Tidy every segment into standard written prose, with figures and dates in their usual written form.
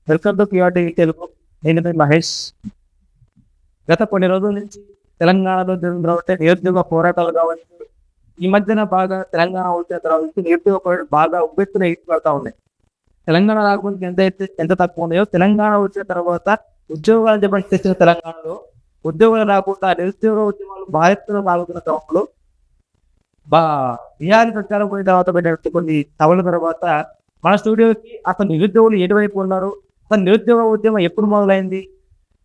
Welcome to purity Telugu. నేను మీ మహేష్. గత కొన్ని రోజుల నుంచి తెలంగాణలో జరుగుతున్న నిరుద్యోగ పోరాటాలు కావచ్చు, ఈ మధ్యన బాగా తెలంగాణ వచ్చిన తర్వాత నిరుద్యోగ పోరాటాలు బాగా ఉబ్బెత్తున పడతా ఉన్నాయి. తెలంగాణ రాకముందుకు ఎంత తక్కువ ఉన్నాయో, తెలంగాణ వచ్చిన తర్వాత ఉద్యోగాలు చెప్పని తెచ్చిన తెలంగాణలో ఉద్యోగాలు రాకుండా నిరుద్యోగ ఉద్యమాలు బాధ్యతలు సాగుతున్న క్రమంలో బీఆర్ ప్రచారం పోయిన తర్వాత పెట్టినట్టు కొన్ని సభల తర్వాత మన స్టూడియోకి అసలు నిరుద్యోగులు ఎటువైపు ఉన్నారు, అసలు నిరుద్యోగ ఉద్యమం ఎప్పుడు మొదలైంది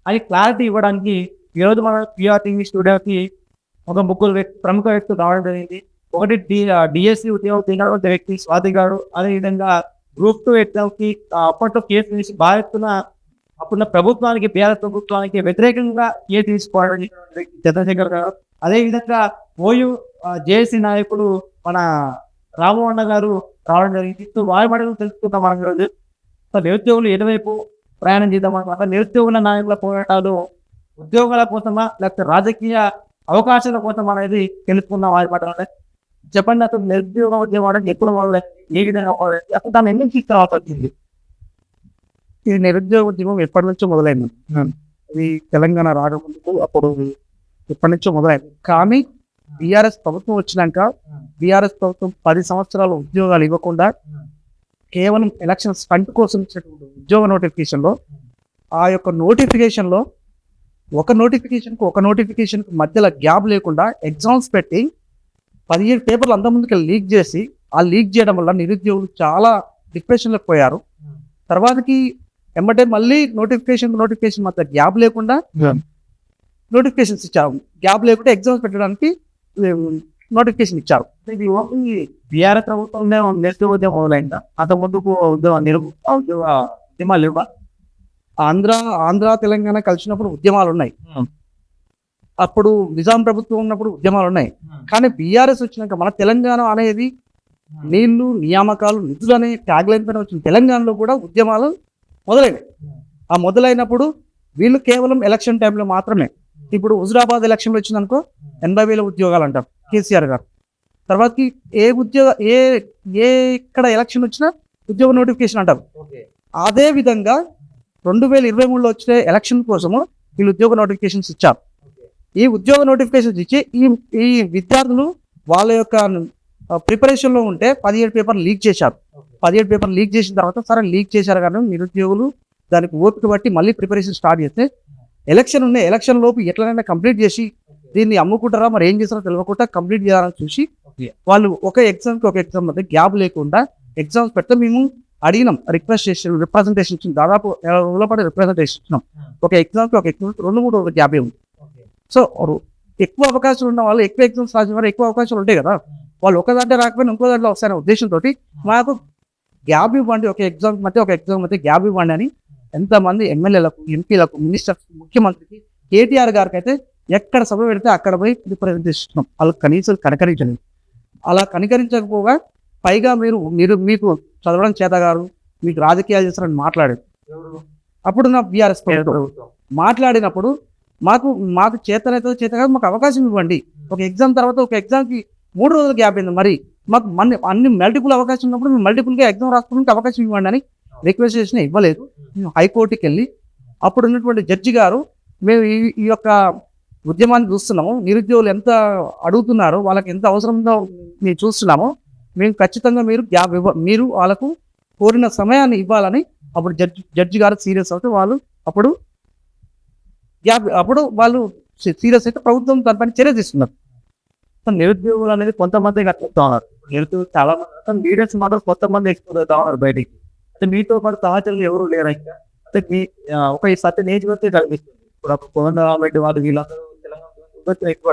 అని క్లారిటీ ఇవ్వడానికి ఈరోజు మన పిఆర్ టీవీ స్టూడియోకి ఒక ముగ్గురు ప్రముఖ వ్యక్తులు రావడం జరిగింది. ఒకటి డిఎస్సి ఉద్యోగం తినటువంటి వ్యక్తి స్వాతి గారు, అదేవిధంగా గ్రూప్ 2 ఎగ్జామ్కి అప్పట్లో కేసు తీసి బాధిస్తున్న అప్పుడున్న ప్రభుత్వానికి, బీఆర్ ప్రభుత్వానికి వ్యతిరేకంగా కేసు తీసుకోవడం వ్యక్తి చంద్రశేఖర్ గారు, అదేవిధంగా ఓయూ జేఏసీ నాయకుడు మన రామవన్న గారు రావడం జరిగింది. సో వారి మాటలు తెలుసుకుందాం మనం ఈరోజు. సో నిరుద్యోగులు ఎటువైపు ప్రయాణం చేద్దాం అనమాట. నిరుద్యోగుల నాయకుల పోరాటాలు ఉద్యోగాల కోసమా లేకపోతే రాజకీయ అవకాశాల కోసం అనేది తెలుసుకుందాం వారి మాటలు. చెప్పండి, అసలు నిరుద్యోగ ఉద్యమం ఎప్పుడు మొదలైంది, ఏ విధంగా మొదలైంది, అసలు దాన్ని ఎందుకు తీసుకురావాల్సి వచ్చింది? ఈ నిరుద్యోగ ఉద్యమం ఎప్పటి నుంచో మొదలైంది. ఇది తెలంగాణ రాకముందుకు అప్పుడు ఎప్పటి నుంచో మొదలైంది. కానీ బీఆర్ఎస్ ప్రభుత్వం వచ్చినాక బీఆర్ఎస్ ప్రభుత్వం 10 సంవత్సరాలు ఉద్యోగాలు ఇవ్వకుండా కేవలం ఎలక్షన్ స్టంట్ కోసం ఇచ్చినటువంటి ఉద్యోగ నోటిఫికేషన్లో, ఆ యొక్క నోటిఫికేషన్లో ఒక నోటిఫికేషన్కి మధ్యలో గ్యాప్ లేకుండా ఎగ్జామ్స్ పెట్టి 17 పేపర్లు అంతకుముందుకి లీక్ చేసి, ఆ లీక్ చేయడం వల్ల నిరుద్యోగులు చాలా డిప్రెషన్లోకి పోయారు. తర్వాతకి ఎమ్మటే మళ్ళీ నోటిఫికేషన్ మధ్య గ్యాప్ లేకుండా నోటిఫికేషన్స్ ఇచ్చారు. గ్యాప్ లేకుండా ఎగ్జామ్స్ పెట్టడానికి నోటిఫికేషన్ ఇచ్చారు. ఇది బీఆర్ఎస్ ప్రభుత్వంలో నిరుద్యోగ ఉద్యమం మొదలైందా? అంత ముందుకు ఉద్యోగ ఉద్యమాలు లేవా? ఆంధ్ర తెలంగాణ కలిసినప్పుడు ఉద్యమాలు ఉన్నాయి. అప్పుడు నిజాం ప్రభుత్వం ఉన్నప్పుడు ఉద్యమాలు ఉన్నాయి. కానీ బీఆర్ఎస్ వచ్చినాక మన తెలంగాణ అనేది నీళ్లు, నియామకాలు, నిధులు అనే ట్యాగ్ లైన్ పైన వచ్చిన తెలంగాణలో కూడా ఉద్యమాలు మొదలైనవి. ఆ మొదలైనప్పుడు వీళ్ళు కేవలం ఎలక్షన్ టైంలో మాత్రమే. ఇప్పుడు హుజురాబాద్ ఎలక్షన్లో వచ్చిందనుకో 80,000 ఉద్యోగాలు అంటారు కేసీఆర్ గారు. తర్వాతకి ఎక్కడ ఎలక్షన్ వచ్చినా ఉద్యోగ నోటిఫికేషన్ అంటారు. అదే విధంగా 2023లో వచ్చే ఎలక్షన్ కోసము వీళ్ళు ఉద్యోగ నోటిఫికేషన్స్ ఇచ్చారు. ఈ ఉద్యోగ నోటిఫికేషన్స్ ఇచ్చి ఈ విద్యార్థులు వాళ్ళ యొక్క ప్రిపరేషన్లో ఉంటే 17 పేపర్లు లీక్ చేశారు. 17 పేపర్లు లీక్ చేసిన తర్వాత సరే లీక్ చేశారు కానీ నిరుద్యోగులు దానికి ఓపిక బట్టి మళ్ళీ ప్రిపరేషన్ స్టార్ట్ చేస్తే ఎలక్షన్ లోపు ఎట్లనైనా కంప్లీట్ చేసి దీన్ని అమ్ముకుంటారా మరి ఏం చేస్తారో తెలియకుండా కంప్లీట్ చేయాలని చూసి వాళ్ళు ఒక ఎగ్జామ్ మధ్య గ్యాప్ లేకుండా ఎగ్జామ్స్ పెడితే మేము అడిగినాం, రిప్రజెంటేషన్ ఇచ్చిన దాదాపు 2 రోజుల పాటు రిప్రజెంటేషన్ ఇచ్చినాం. ఒక ఎగ్జామ్కి 2-3 రోజుల గ్యాప్ ఉంది. సో ఎక్కువ అవకాశాలు ఉన్న వాళ్ళు ఎక్కువ ఎగ్జామ్స్ రాసిన వారు ఎక్కువ అవకాశాలు ఉంటాయి కదా, వాళ్ళు ఒక దాంట్లో రాకపోయినా ఇంకో దాంట్లో వస్తాయనే ఉద్దేశంతో మాకు గ్యాప్ ఇవ్వండి, ఒక ఎగ్జామ్ మధ్య గ్యాప్ ఇవ్వండి అని ఎంతమంది ఎమ్మెల్యేలకు, ఎంపీలకు, మినిస్టర్స్, ముఖ్యమంత్రికి, కేటీఆర్ గారికి అయితే ఎక్కడ సభ పెడితే అక్కడ పోయి రిప్రజెంటేషన్ ఇస్తున్నాం. వాళ్ళు కనీసం కనకరించలేదు. అలా కనికరించకపోగా పైగా మీకు చదవడం చేత గారు, మీకు రాజకీయాలు చేస్తారని మాట్లాడారు. అప్పుడు నా బీఆర్ఎస్ ప్రభుత్వం మాట్లాడినప్పుడు మాకు చేతనైతే చేత కాదు, మాకు అవకాశం ఇవ్వండి. ఒక ఎగ్జామ్ తర్వాత ఒక ఎగ్జామ్కి 3 రోజులు గ్యాప్ అయింది. మరి మాకు అన్ని మల్టిపుల్ అవకాశం ఉన్నప్పుడు మేము మల్టిపుల్గా ఎగ్జామ్ రాసుకోవడానికి అవకాశం ఇవ్వండి అని రిక్వెస్ట్ చేసినా ఇవ్వలేదు. మేము హైకోర్టుకి వెళ్ళి అప్పుడు ఉన్నటువంటి జడ్జి గారు, మేము ఈ యొక్క ఉద్యమాన్ని చూస్తున్నాము, నిరుద్యోగులు ఎంత అడుగుతున్నారో, వాళ్ళకి ఎంత అవసరంగా మేము చూస్తున్నామో, మేము ఖచ్చితంగా మీరు వాళ్ళకు కోరిన సమయాన్ని ఇవ్వాలని అప్పుడు జడ్జి గారు సీరియస్ అవుతే అప్పుడు వాళ్ళు సీరియస్ అయితే ప్రభుత్వం దానిపైన చర్య తీసుకున్నారు. నిరుద్యోగులు అనేది కొంతమంది కట్టుకుంటా ఉన్నారు. నిరుద్యోగులు చాలా మంది, లీడర్స్ మాత్రం కొంతమంది ఎక్స్పోజ్ అవుతా ఉన్నారు బయటికి. అంటే మీతో పాటు సహచరులు ఎవరు లేరు ఇంకా. అంటే ఒక సత్య ఏజ్ వస్తే కనిపిస్తుంది. ఇప్పుడు అప్పుడు కోదండరామరెడ్డి వాళ్ళు వీళ్ళందరూ తెలంగాణ ఎక్కువ.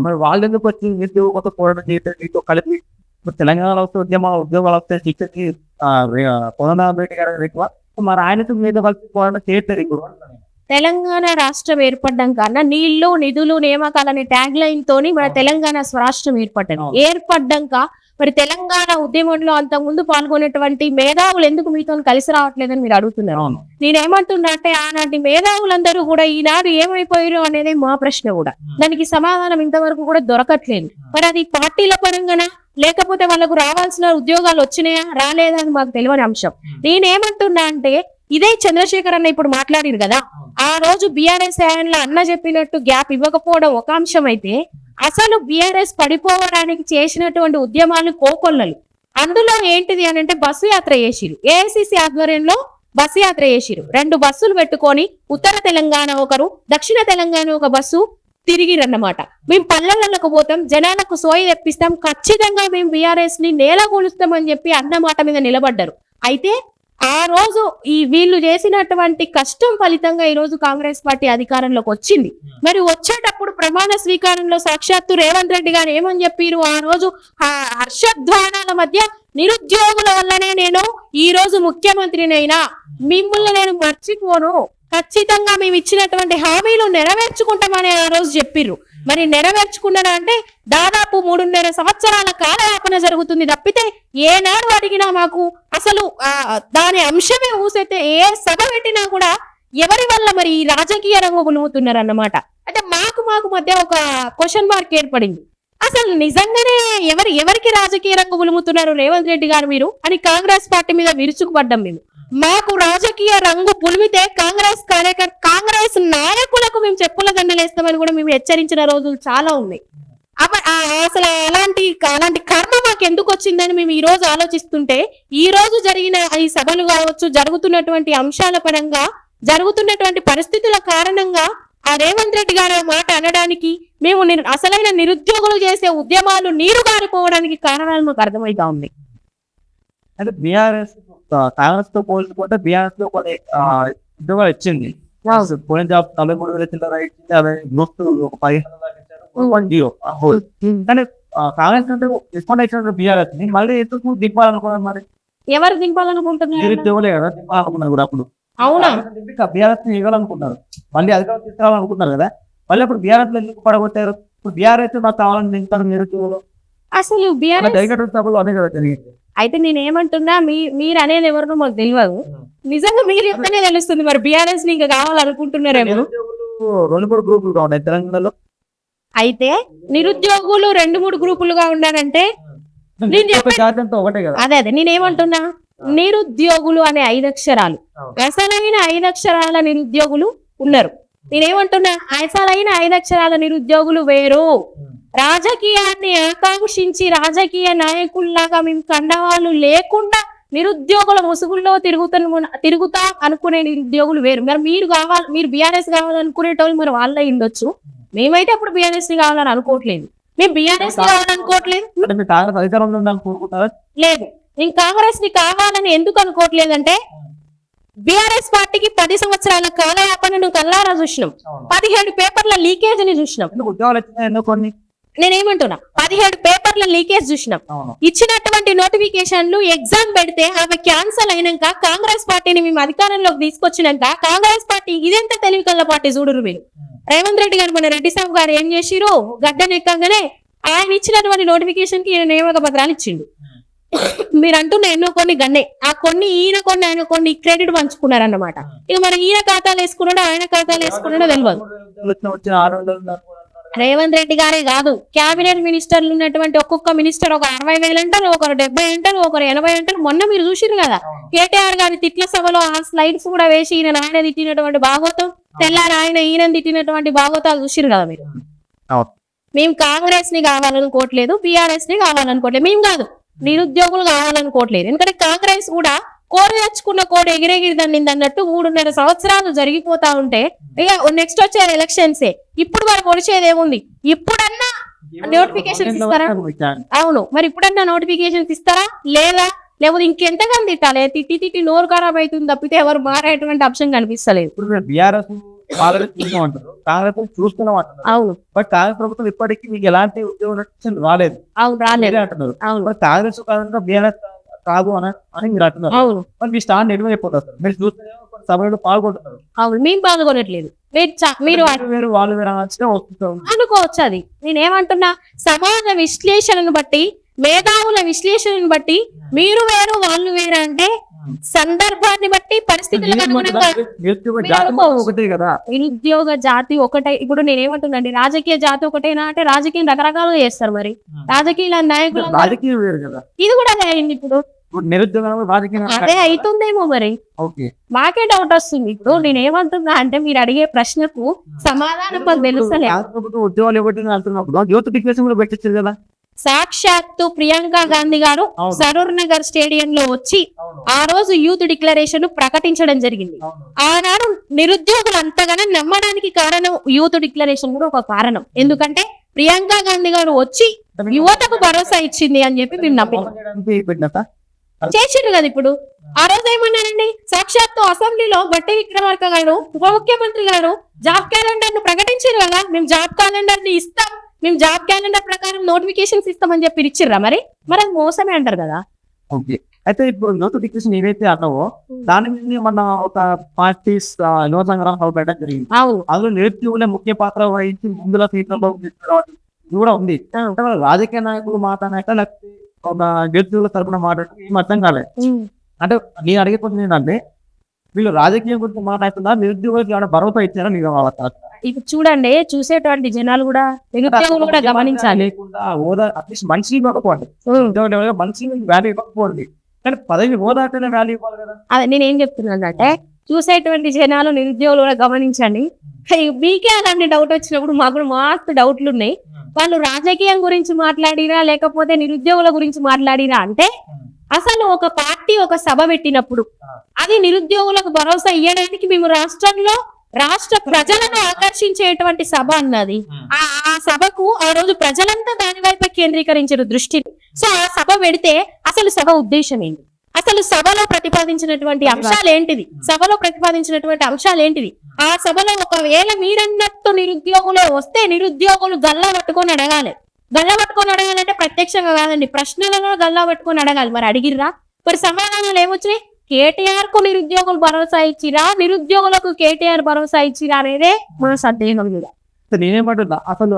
మరి వాళ్ళు ఎందుకు వచ్చి నిరుద్యోగ కొత్త పోరాటం చేయడం మీతో కలిపి తెలంగాణలో వస్తే ఉద్యోగాలు వస్తే శిక్షకి కోదండరామరెడ్డి గారు ఎక్కువ, మరి ఆయనతో మీద కలిసి పోరాటం చేయట్లేదు ఇప్పుడు. తెలంగాణ రాష్ట్రం ఏర్పడ్డాక నీళ్లు, నిధులు, నియామకాలనే ట్యాగ్ లైన్ తోని మన తెలంగాణ రాష్ట్రం ఏర్పడ్డాక మరి తెలంగాణ ఉద్యమంలో అంత ముందు పాల్గొనేటువంటి మేధావులు ఎందుకు మీతో కలిసి రావట్లేదని మీరు అడుగుతున్నారు. నేనేమంటున్నా అంటే ఆనాటి మేధావులందరూ కూడా ఈనాడు ఏమైపోయారు అనేది మా ప్రశ్న కూడా. దానికి సమాధానం ఇంతవరకు కూడా దొరకట్లేదు. మరి అది పార్టీల పరంగానా లేకపోతే వాళ్ళకు రావాల్సిన ఉద్యోగాలు వచ్చినాయా రాలేదా అని మాకు తెలియని అంశం. నేనేమంటున్నా అంటే ఇదే చంద్రశేఖర్ అన్న ఇప్పుడు మాట్లాడారు కదా, ఆ రోజు బీఆర్ఎస్ లో అన్న చెప్పినట్టు గ్యాప్ ఇవ్వకపోవడం ఒక అంశం అయితే, అసలు బీఆర్ఎస్ పడిపోవడానికి చేసినటువంటి ఉద్యమాలు కోకొల్లలు. అందులో ఏంటిది అని అంటే బస్సు యాత్ర చేసిరు, ఏఐసిసి ఆధ్వర్యంలో బస్సు యాత్ర చేసిరు. 2 బస్సులు పెట్టుకొని ఉత్తర తెలంగాణ ఒకరు, దక్షిణ తెలంగాణ ఒక బస్సు తిరిగిరన్నమాట. మేము పల్లెలకు పోతాం, జనాలకు సోయి తెప్పిస్తాం, ఖచ్చితంగా మేము బీఆర్ఎస్ ని నేలగొలుస్తామని చెప్పి అన్న మాట మీద నిలబడ్డారు. అయితే ఆ రోజు వీళ్ళు చేసినటువంటి కష్టం ఫలితంగా ఈ రోజు కాంగ్రెస్ పార్టీ అధికారంలోకి వచ్చింది. మరి వచ్చేటప్పుడు ప్రమాణ స్వీకారంలో సాక్షాత్తు రేవంత్ రెడ్డి గారు ఏమని చెప్పారు, ఆ రోజు హర్షధ్వానాల మధ్య నిరుద్యోగుల వల్లనే నేను ఈ రోజు ముఖ్యమంత్రినైనా, మిమ్మల్ని నేను మర్చిపోను, ఖచ్చితంగా మేము ఇచ్చినటువంటి హామీలు నెరవేర్చుకుంటామని ఆ రోజు చెప్పిర్రు. మరి నెరవేర్చుకున్నారా అంటే దాదాపు 3.5 సంవత్సరాల కాలయాపన జరుగుతుంది తప్పితే ఏనాడు అడిగినా మాకు అసలు దాని అంశమే ఊసైతే ఏ సభ పెట్టినా కూడా ఎవరి వల్ల మరి ఈ రాజకీయ రంగు పులుముతున్నారు అన్నమాట. అంటే మాకు మధ్య ఒక క్వశ్చన్ మార్క్ ఏర్పడింది. అసలు నిజంగానే ఎవరికి రాజకీయ రంగు పులుముతున్నారు రేవంత్ రెడ్డి గారు మీరు అని కాంగ్రెస్ పార్టీ మీద విరుచుకుపడ్డాం మేము. మాకు రాజకీయ రంగు పులిమితే కాంగ్రెస్ నాయకులకు మేము చెప్పుల దండలేస్తామని కూడా మేము హెచ్చరించిన రోజులు చాలా ఉన్నాయి. అసలు అలాంటి కర్మ మాకు ఎందుకు వచ్చిందని మేము ఈ రోజు ఆలోచిస్తుంటే, ఈ రోజు జరిగిన ఈ సభలు కావచ్చు, జరుగుతున్నటువంటి అంశాల పరంగా, జరుగుతున్నటువంటి పరిస్థితుల కారణంగా ఆ రేవంత్ రెడ్డి గారు మాట అనడానికి, మేము అసలైన నిరుద్యోగులు చేసే ఉద్యమాలు నీరు గారిపోవడానికి కారణాలు మాకు అర్థమైతా ఉంది. అంటే బీఆర్ఎస్ కాంగ్రెస్ తో పోల్చుకుంటే బీఆర్ఎస్ లో కొన్ని ఉద్యోగాలు ఇచ్చింది. పోయిన జాబ్ 43,000 చిల్లర ఇచ్చింది, అదే గ్రూప్ ఒక 15 కానీ కాంగ్రెస్ కంటే డిస్కౌంట్ ఇచ్చిన బీఆర్ఎస్ ని మళ్ళీ ఎందుకు దింపాలనుకున్నారు? మరి ఎవరు దింపాలనుకుంటున్నారు? నిరుద్యోగులే కదా దింపాలనుకున్నారు కూడా. అప్పుడు అవునా బీఆర్ఎస్ ని ఇవ్వాలనుకుంటున్నారు, మళ్ళీ అధికారం తీసుకురావాలనుకుంటున్నారు కదా, మళ్ళీ అప్పుడు బీఆర్ఎస్ లో ఎందుకు పడగొట్టారు? ఇప్పుడు బీఆర్ఎస్ మాకు కావాలని దింపుతారు నిరుద్యోగులు. అసలు బీఆర్ఎస్ సభలు అదే కదా జరిగింది. అయితే నేనేమంటున్నా, మీరు అనేది ఎవరినో మాకు తెలియదు, నిజంగా మీరు చెప్తేనే తెలుస్తుంది. మరి బీఆర్ఎస్ ని ఇంకా కావాలనుకుంటున్నారేమో. 2-3 గ్రూపులుగా ఉన్నాయి తెలంగాణలో. అయితే నిరుద్యోగులు 2-3 గ్రూపులుగా ఉన్నారంటే ఒకటే కదా. అదే నేనేమంటున్నా, నిరుద్యోగులు అనే 5 అక్షరాలు, అసలైన 5 అక్షరాల నిరుద్యోగులు ఉన్నారు. నేనేమంటున్నా, అసలైన 5 అక్షరాల నిరుద్యోగులు వేరు. రాజకీయాన్ని ఆకాంక్షించి రాజకీయ నాయకుల్లాగా మేము కండవాళ్ళు లేకుండా నిరుద్యోగుల ముసుగుల్లో తిరుగుతా అనుకునే నిరుద్యోగులు వేరు. మరి మీరు బీఆర్ఎస్ కావాలనుకునేటోళ్ళు మరి వాళ్ళ ఉండొచ్చు. మేమైతే అప్పుడు బీఆర్ఎస్ ని కావాలని అనుకోవట్లేదు. మేము బీఆర్ఎస్ కావాలనుకోవట్లేదు లేదు. నేను కాంగ్రెస్ ని కావాలని ఎందుకు అనుకోవట్లేదు అంటే, బీఆర్ఎస్ పార్టీకి 10 సంవత్సరాల కాలయాపనను కల్లారా చూసినాం, 17 పేపర్ల లీకేజ్ ని చూసినాం. నేనేమంటున్నా, 17 పేపర్ల లీకేజ్ చూసినాం. ఇచ్చినటువంటి నోటిఫికేషన్లు ఎగ్జామ్ పెడితే అవి క్యాన్సల్ అయినాక కాంగ్రెస్ పార్టీని మేము అధికారంలోకి తీసుకొచ్చినాక కాంగ్రెస్ పార్టీ ఇదెంత తెలివికల్ల పార్టీ చూడరు మీరు. రేవంత్ రెడ్డి గారు మన రెడ్డి సాబ్ గారు ఏం చేసిరు, గడ్డనెక్కగానే ఆయన ఇచ్చినటువంటి నోటిఫికేషన్ కి ఈయన నియామక పత్రాలు ఇచ్చిండు. మీరు అంటున్న ఎన్నో కొన్ని గన్నే, ఆ కొన్ని ఈయన కొన్ని ఆయన కొన్ని క్రెడిట్ పంచుకున్నారు అన్నమాట. ఇక మరి ఈయన ఖాతాలు వేసుకున్నాడో ఆయన ఖాతాలు వేసుకున్నాడో తెలియదు. రేవంత్ రెడ్డి గారే కాదు, క్యాబినెట్ మినిస్టర్లు ఉన్నటువంటి ఒక్కొక్క మినిస్టర్ ఒక 60,000 అంటారు, ఒకరు 70 అంటారు, ఒకరు 80 అంటారు. మొన్న మీరు చూసిరు కదా కేటీఆర్ గారి తిట్ల సభలో ఆ స్లైడ్స్ కూడా వేసి ఆయన తిట్టినటువంటి భాగవతం, తెల్లారి ఈయన తిట్టినటువంటి భాగవతాలు చూసిరు కదా మీరు. మేము కాంగ్రెస్ ని కావాలనుకోవట్లేదు, బీఆర్ఎస్ ని కావాలనుకోవట్లేదు, మేము కాదు నిరుద్యోగులు కావాలనుకోవట్లేదు. ఎందుకంటే కాంగ్రెస్ కూడా కోడి తెచ్చుకున్న కోడి ఎగిరెగిరి దండింది అన్నట్టు 3.5 సంవత్సరాలు జరిగిపోతా ఉంటే ఇక నెక్స్ట్ వచ్చే ఎలక్షన్సే. ఇప్పుడు మరి పొడిచేది ఏముంది? ఇప్పుడన్నా నోటిఫికేషన్స్ ఇస్తారా? అవును, మరి ఇప్పుడన్నా నోటిఫికేషన్స్ ఇస్తారా లేదా? లేకపోతే ఇంకెంతగా తిట్టాలి? తిట్టి నోరు ఖరాబ్ అవుతుంది తప్పితే ఎవరు మారేటువంటి అంశం కనిపిస్తలేదు. అవును, బట్ కాంగ్రెస్ ప్రభుత్వం ఇప్పటికీ మీకు ఎలాంటి ఉద్యోగం రాలేదు. అవును, రాలేదు అంటున్నారు. కాంగ్రెస్ బీఆర్ఎస్ కాదు అని మీరు అంటున్నారు. అవును, మరి మీ స్టాండ్ ఎటువైపోతారు? మీరు చూస్తే సభలో పాల్గొంటున్నారు. అవును, మేము పాల్గొనట్లేదు. మీరు వాళ్ళు అనుకోవచ్చు. అది నేనేమంటున్నా, సమాజ విశ్లేషణను బట్టి, మేధావుల విశ్లేషణను బట్టి మీరు వేరు వాళ్ళు వేరు అంటే సందర్భాన్ని బట్టి పరిస్థితులకు అనుగుణంగా నిరుద్యోగ జాతి ఒకటే. ఇప్పుడు నేనేమంటున్నాండి, రాజకీయ జాతి ఒకటేనా అంటే రాజకీయం రకరకాలుగా చేస్తారు. మరి రాజకీయ నాయకులు ఇది కూడా అయింది. ఇప్పుడు నిరుద్యోగం రాజకీయ అదే అవుతుందేమో మరి. ఓకే మాకే డౌట్ వస్తుంది. ఇప్పుడు నేనేమంటున్నా అంటే మీరు అడిగే ప్రశ్నకు సమాధానం మాకు తెలుస్తలే. ఉద్యోగాలు ఇవ్వడం అంటున్నప్పుడు యూత్ డిక్లరేషన్ కూడా పెట్టించారు కదా. సాక్షాత్తు ప్రియాంక గాంధీ గారు అవును. సరూర్ నగర్ స్టేడియం లో వచ్చి ఆ రోజు యూత్ డిక్లరేషన్ ప్రకటించడం జరిగింది. ఆనాడు నిరుద్యోగులు అంతగానో నమ్మడానికి కారణం యూత్ డిక్లరేషన్ కూడా ఒక కారణం. ఎందుకంటే ప్రియాంక గాంధీ గారు వచ్చి యువతకు భరోసా ఇచ్చింది అని చెప్పి మేము నమ్మినాం. పెట్టినట్ట చేసిండ్రు కదా. ఇప్పుడు ఆ రోజు ఏమన్నారండి, సాక్షాత్తు అసెంబ్లీలో బట్టి విక్రమార్క గారు ఉప ముఖ్యమంత్రి గారు జాబ్ క్యాలెండర్ ను ప్రకటించారు కదా. మేము జాబ్ క్యాలెండర్ ని ఇస్తాం, మేము జాబ్ క్యాలెండర్ ప్రకారం నోటిఫికేషన్స్ ఇస్తామని చెప్పి ఇచ్చిర్రా? మరి అది మోసమే అంటారు కదా. ఓకే అయితే ఇప్పుడు యూత్ డిక్లరేషన్ ఏదైతే అన్నావో దాని మీద మన ఒక పార్టీస్ యువ సంగ్రహం పెట్టడం జరిగింది. అవును, అందులో నిరుద్యోగులే ముఖ్య పాత్ర వహించి ముందులో సీట్లలో ఇది కూడా ఉంది. అంటే మన రాజకీయ నాయకులు మాట్లాడాక లేకపోతే ఒక నిరుద్యోగుల తరపున మాట్లాడటం ఏం అర్థం కాలేదు. అంటే నేను అడిగిపోతుంది ఏంటంటే వీళ్ళు రాజకీయం గురించి మాట్లాడుతున్నా నిరుద్యోగులకు ఏమైనా భరోసా ఇచ్చారా నేను వాళ్ళ ఇప్పుడు చూడండి, చూసేటువంటి జనాలు కూడా నిరుద్యోగులు కూడా గమనించాలి. లేకుండా హోదా అట్లీస్ట్ మనిషిని ఇవ్వకపోండి, మనిషిని వాల్యూ ఇవ్వకపోండి, కానీ పదవి హోదా అంటేనే వాల్యూ ఇవ్వాలి కదా. అదే నేనేం చెప్తున్నానంటే చూసేటువంటి జనాలు నిరుద్యోగులు కూడా గమనించండి. మీకే అలాంటి డౌట్ వచ్చినప్పుడు మాకు కూడా మస్తు డౌట్లు ఉన్నాయి. వాళ్ళు రాజకీయం గురించి మాట్లాడిరా లేకపోతే నిరుద్యోగుల గురించి మాట్లాడిరా అంటే అసలు ఒక పార్టీ ఒక సభ పెట్టినప్పుడు అది నిరుద్యోగులకు భరోసా ఇవ్వడానికి మేము రాష్ట్ర ప్రజలను ఆకర్షించేటువంటి సభ అన్నది. ఆ సభకు ఆ రోజు ప్రజలంతా దాని వైపు కేంద్రీకరించారు దృష్టిని. సో ఆ సభ పెడితే అసలు సభ ఉద్దేశం ఏంటి, అసలు సభలో ప్రతిపాదించినటువంటి అంశాలు ఏంటిది, ఆ సభలో ఒకవేళ మీరన్నట్టు నిరుద్యోగులే వస్తే నిరుద్యోగులు గల్లా పట్టుకొని అడగాలి. అంటే ప్రత్యక్షంగా కాదండి, ప్రశ్నలలో గల్లా పట్టుకొని అడగాలి. మరి అడిగిర్రా? మరి సమాధానాలు ఏమొచ్చినాయి? కేటీఆర్ కు నిరుద్యోగులు భరోసా ఇచ్చిరా, నిరుద్యోగులకు కేటీఆర్ భరోసా ఇచ్చిరా అనేదే మన సందేహం మీద. నేనేమంటున్నా అసలు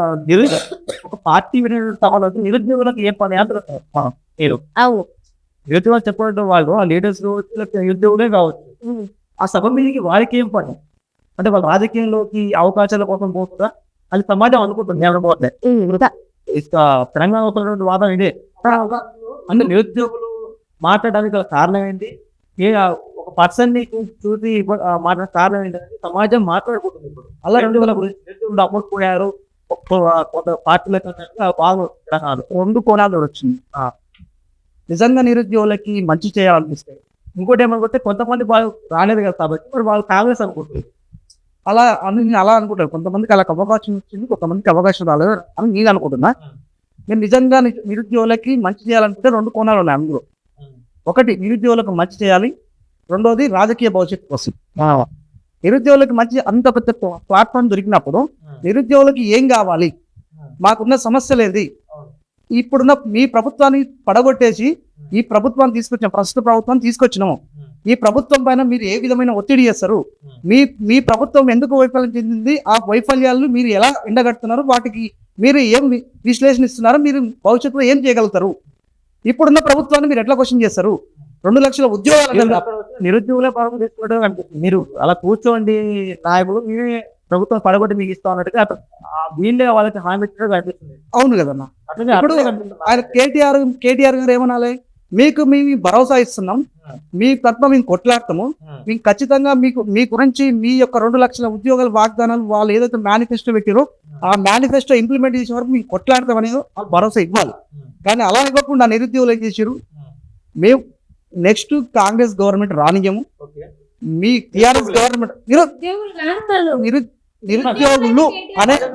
ఒక పార్టీ సభలో నిరుద్యోగులకు ఏ పని మీరు అవును నిరుద్యోగులు చెప్పడం వాళ్ళు ఆ లీడర్స్ నిరుద్యోగులే కావచ్చు. ఆ సభ మీదకి వారికి ఏం పని? అంటే వాళ్ళ రాజకీయంలోకి అవకాశాల కోసం పోతుందా అది సమాజం అనుకుంటుంది. ఏమనుకోవట్లే తెలంగాణ వాదం ఇదే. అంటే నిరుద్యోగులు మాట్లాడడానికి గల కారణం ఏంటి, ఒక పర్సన్ ని చూసి మాట్లాడే కారణం ఏంటంటే సమాజం మాట్లాడుకుంటుంది. ఇప్పుడు అలా నిరుద్యోగులు అమ్ముకుపోయారు కొంత పార్టీలకు రెండు కోణాలు వచ్చింది. నిజంగా నిరుద్యోగులకి మంచి చేయాలనిపిస్తే ఇంకోటి ఏమనుకుంటే కొంతమంది వాళ్ళు రాలేదు కదా కాబట్టి మరి వాళ్ళు కాంగ్రెస్ అనుకుంటుంది. అలా అనుకుంటారు. కొంతమందికి అలా అవకాశం వచ్చింది, కొంతమందికి అవకాశం రాలేదు అని నేను అనుకుంటున్నా. నేను నిజంగా నిరుద్యోగులకి మంచి చేయాలంటే రెండు కోణాలు ఉన్నాయి అందులో. ఒకటి నిరుద్యోగులకు మంచి చేయాలి, రెండోది రాజకీయ భవిష్యత్తు కోసం. నిరుద్యోగులకి మంచి అంత పెద్ద ప్లాట్ఫామ్ దొరికినప్పుడు నిరుద్యోగులకి ఏం కావాలి, మాకున్న సమస్యలు ఏంది, ఇప్పుడున్న మీ ప్రభుత్వాన్ని పడగొట్టేసి ఈ ప్రభుత్వాన్ని తీసుకొచ్చిన ప్రస్తుత ప్రభుత్వాన్ని తీసుకొచ్చినాము, ఈ ప్రభుత్వం పైన మీరు ఏ విధమైన ఒత్తిడి చేస్తారు, మీ ప్రభుత్వం ఎందుకు వైఫల్యం చెందింది, ఆ వైఫల్యాలను మీరు ఎలా ఎండగడుతున్నారు, వాటికి మీరు ఏం విశ్లేషణ ఇస్తున్నారు, మీరు భవిష్యత్తులో ఏం చేయగలుగుతారు, ఇప్పుడున్న ప్రభుత్వాన్ని మీరు ఎట్లా క్వశ్చన్ చేస్తారు, 2 లక్షల ఉద్యోగాలు నిరుద్యోగులే భాగం తీసుకోవడం అనిపిస్తుంది. మీరు అలా కూర్చోండి నాయకులు మీరే ప్రభుత్వం పడగొట్టి మీకు ఇస్తాం అన్నట్టుగా వీళ్ళే వాళ్ళకి హామీ ఇచ్చడం అనిపిస్తుంది. అవును కదన్నా. ఇప్పుడు ఆయన కేటీఆర్ గారు ఏమనాలి, మీకు మేము భరోసా ఇస్తున్నాం, మీ తరఫున మేము కొట్లాడతాము, మేము ఖచ్చితంగా మీ గురించి మీ యొక్క 2 లక్షల ఉద్యోగాల వాగ్దానాలు వాళ్ళు ఏదైతే మేనిఫెస్టో పెట్టారో ఆ మేనిఫెస్టో ఇంప్లిమెంట్ చేసే వరకు మేము కొట్లాడతాం అనేది భరోసా ఇవ్వాలి. కానీ అలా ఇవ్వకుండా నిరుద్యోగులు ఏం చేశారు, మేము నెక్స్ట్ కాంగ్రెస్ గవర్నమెంట్ రానియము, మీ టీఆర్ఎస్ గవర్నమెంట్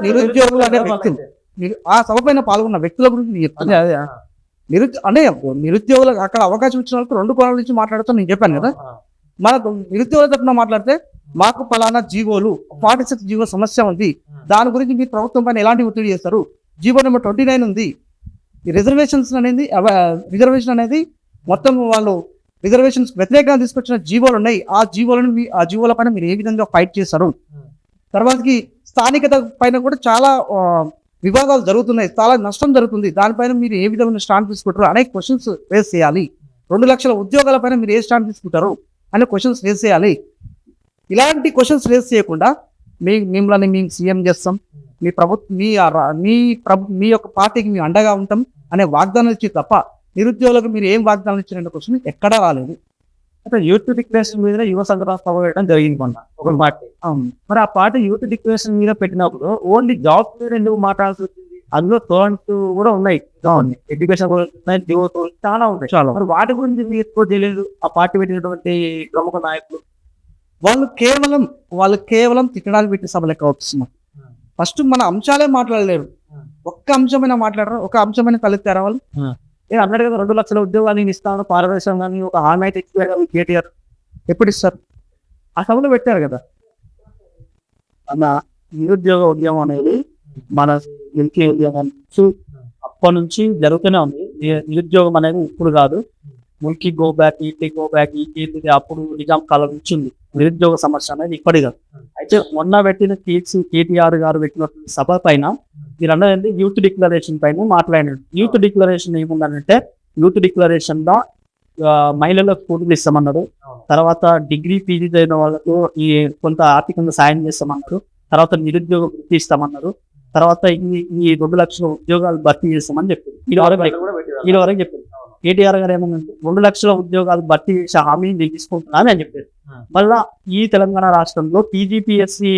నిరుద్యోగులు అనే వ్యక్తులు ఆ సభ పైన పాల్గొన్న వ్యక్తుల గురించి నిరుద్యోగులకు అక్కడ అవకాశం ఇచ్చిన వాళ్ళకి 2 కోణాల నుంచి మాట్లాడుతూ నేను చెప్పాను కదా. మన నిరుద్యోగుల తరఫున మాట్లాడితే మాకు పలానా జీవోలు 46 జీవో సమస్య ఉంది, దాని గురించి మీరు ప్రభుత్వం పైన ఎలాంటి ఒత్తిడి చేస్తారు, జీవో నెంబర్ 29 ఉంది, రిజర్వేషన్ అనేది మొత్తం వాళ్ళు రిజర్వేషన్స్ వ్యతిరేకంగా తీసుకొచ్చిన జీవోలు ఉన్నాయి, ఆ జీవోల పైన మీరు ఏ విధంగా ఫైట్ చేస్తారు, తర్వాతకి స్థానికత పైన కూడా చాలా వివాదాలు జరుగుతున్నాయి, చాలా నష్టం జరుగుతుంది, దానిపైన మీరు ఏ విధమైన స్టాండ్ తీసుకుంటారు అనే క్వశ్చన్స్ రేస్ చేయాలి, 2 లక్షల ఉద్యోగాల పైన మీరు ఏ స్టాండ్ తీసుకుంటారు అనే క్వశ్చన్స్ రేస్ చేయాలి. ఇలాంటి క్వశ్చన్స్ రేస్ చేయకుండా మిమ్మల్ని మేము సీఎం చేస్తాం, మీ యొక్క పార్టీకి మేము అండగా ఉంటాం అనే వాగ్దానాలు ఇచ్చి తప్ప నిరుద్యోగులకు మీరు ఏం వాగ్దానం ఇచ్చిన క్వశ్చన్ ఎక్కడా రాలేదు. అంటే యూత్ డిక్లరేషన్ మీద యువ సంఘటన సభ పెట్టడం జరిగింది మొన్న ఒక పార్టీ. అవును. మరి ఆ పార్టీ యూత్ డిక్లరేషన్ మీద పెట్టినప్పుడు ఓన్లీ జాబ్ మీద ఎందుకు మాట్లాడాల్సి వచ్చింది? అందులో థాట్స్ కూడా ఉన్నాయి, ఎడ్యుకేషన్ కూడా ఉన్నాయి, డివోర్స్ చాలా ఉంటాయి. చాలా. మరి వాటి గురించి మీరు ఎక్కువ తెలియదు ఆ పార్టీ పెట్టినటువంటి ప్రముఖ నాయకులు. వాళ్ళు కేవలం తిట్టడానికి పెట్టిన సభ లెక్క అవుతున్నారు. ఫస్ట్ మన అంశాలే మాట్లాడలేరు, ఒక్క అంశమైనా మాట్లాడరు, ఒక అంశమైన తలెత్తారా వాళ్ళు? అన్నాడు కదా 2 లక్షల ఉద్యోగాలు నేను ఇస్తాను పారదర్శకంగా ఒక హామీ అయితే ఇచ్చారు కేటీఆర్. ఎప్పుడు ఇస్తారు? ఆ సభలో పెట్టారు కదా. అన్న నిరుద్యోగ ఉద్యమం అనేది మన గెలిచే ఉద్యమం అప్పటి నుంచి జరుగుతూనే ఉంది. నిరుద్యోగం అనేది ఇప్పుడు కాదు, ముల్కి గో బ్యాక్ ఇంటి గో బ్యాక్ ఈ అప్పుడు నిజాం కాలం నుంచి ఉంది నిరుద్యోగ సమస్య అనేది, ఇప్పటి కాదు. అయితే మొన్న పెట్టిన కేటీఆర్ గారు పెట్టిన సభ పైన మీరు అన్నది యూత్ డిక్లరేషన్ పైన మాట్లాడినాడు. యూత్ డిక్లరేషన్ ఏముందంటే, యూత్ డిక్లరేషన్ లో మహిళలకు స్కూటీలు ఇస్తామన్నారు, తర్వాత డిగ్రీ పీజీ చదివిన వాళ్ళకు ఈ కొంత ఆర్థికంగా సాయం చేస్తామన్నారు, తర్వాత నిరుద్యోగ వృత్తి ఇస్తామన్నారు, తర్వాత ఈ 2 లక్షల ఉద్యోగాలు భర్తీ చేస్తామని చెప్పారు. వీళ్ళ వరకు చెప్పారు. కేటీఆర్ గారు ఏమన్నా 2 లక్షల ఉద్యోగాలు భర్తీ చేసే హామీ తీసుకుంటున్నాను అని చెప్పారు. మళ్ళా ఈ తెలంగాణ రాష్ట్రంలో టీజీపీఎస్సీ